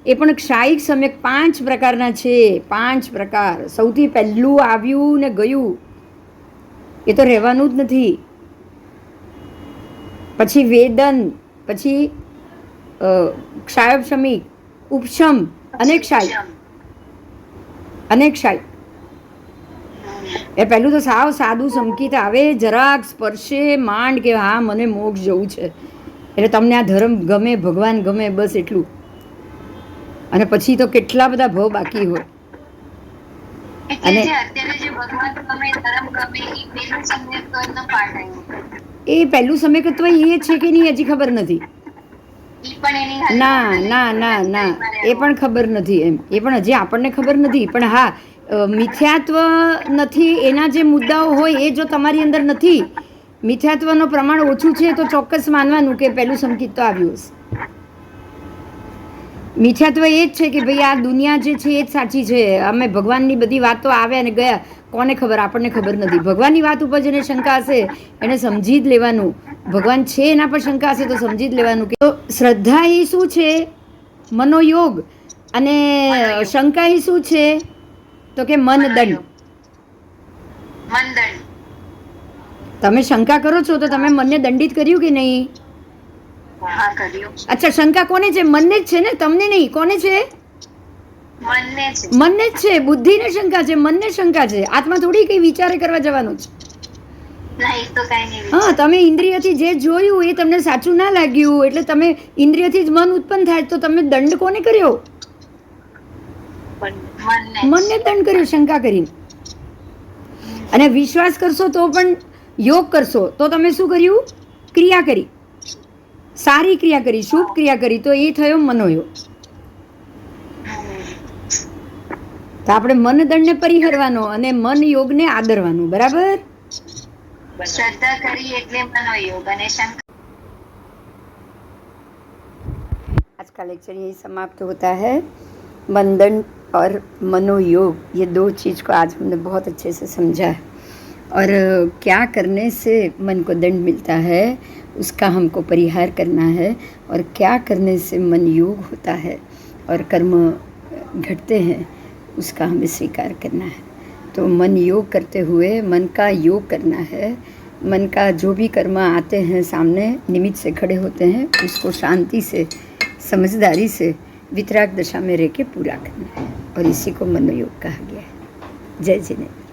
એ પણ ક્ષાયિક સમ્યક 5 પ્રકારના છે. 5 પ્રકાર. સૌથી પહેલું આવ્યું ને ગયું, એ તો રહેવાનું જ નથી. પછી વેદન, પછી ક્ષાયોપશમિક, ઉપશમ અને ક્ષાયિક. એ પહેલું તો સાવ સાદું સંકિત આવે, જરાક સ્પર્શે માંડ કે હા મને મોક્ષ જવું છે, એટલે તમને આ ધર્મ ગમે, ભગવાન ગમે, બસ એટલું. અને પછી તો કેટલા બધા ભાવ બાકી હોય. અને એ પહેલું સમ્યકત્વ એ છે કે નહીં હજી ખબર નથી. ના, એ પણ ખબર નથી. એમ એ પણ હજી આપણને ખબર નથી. પણ હા, મિથ્યાત્વ નથી એના જે મુદ્દાઓ હોય એ જો તમારી અંદર નથી, મિથ્યાત્વનું પ્રમાણ ઓછું છે, તો ચોક્કસ માનવાનું કે પહેલું સંકિત તો આવ્યું હશે. મિથ્યાત્વ એ જ છે કે ભાઈ આ દુનિયા જે છે એ જ સાચી છે. અમે ભગવાનની બધી વાતો આવે અને ગયા, કોને ખબર? આપણને ખબર નથી. ભગવાનની વાત ઉપર જેને શંકા હશે એને સમજી જ લેવાનું. ભગવાન છે એના પર શંકા હશે તો સમજી જ લેવાનું. તો શ્રદ્ધા એ શું છે? મનોયોગ. અને શંકા એ શું છે? તો કે મનદંડ. તમે શંકા કરો છો તો તમે મનને દંડિત કર્યું કે નહીં? અચ્છા, શંકા કોને છે? મનને જ છે ને, તમને નહીં. કોને છે? મનને જ છે. બુદ્ધિને શંકા છે, મનને શંકા છે. આત્મા થોડી કઈ વિચારે કરવા જવાનું છે. હા, તમે ઇન્દ્રિયથી જે જોયું એ તમને સાચું ના લાગ્યું, એટલે તમે ઇન્દ્રિયથી જ મન ઉત્પન્ન થાય, તો તમે દંડ કોને કર્યો? મનને દંડ કર્યો શંકા કરીને. અને વિશ્વાસ કરશો તો પણ, યોગ કરશો તો તમે શું કર્યું? ક્રિયા કરી, સારી ક્રિયા કરી, શુભ ક્રિયા કરી, તો એ થયો મનોયોગ. તો આપણે મન દંડને પરિહરવાનો અને મન યોગને આદરવાનું. બરાબર? श्रद्धा करी એટલે મનોયોગ અને आज का लेक्चर यही समाप्त होता है. मन दंड और मनोयोग, ये 2 चीज़ को आज हमने बहुत अच्छे से समझा है. और क्या करने से मन को दंड मिलता है उसका हमको परिहार करना है, और क्या करने से मन योग होता है और कर्म घटते हैं उसका हमें स्वीकार करना है. तो मन योग करते हुए मन का योग करना है. मन का जो भी कर्म आते हैं सामने, निमित्त से खड़े होते हैं, उसको शांति से, समझदारी से, वितराग दशा में रह के पूरा करना है. और इसी को मनोयोग कहा गया है. जय जिनेन्द्र.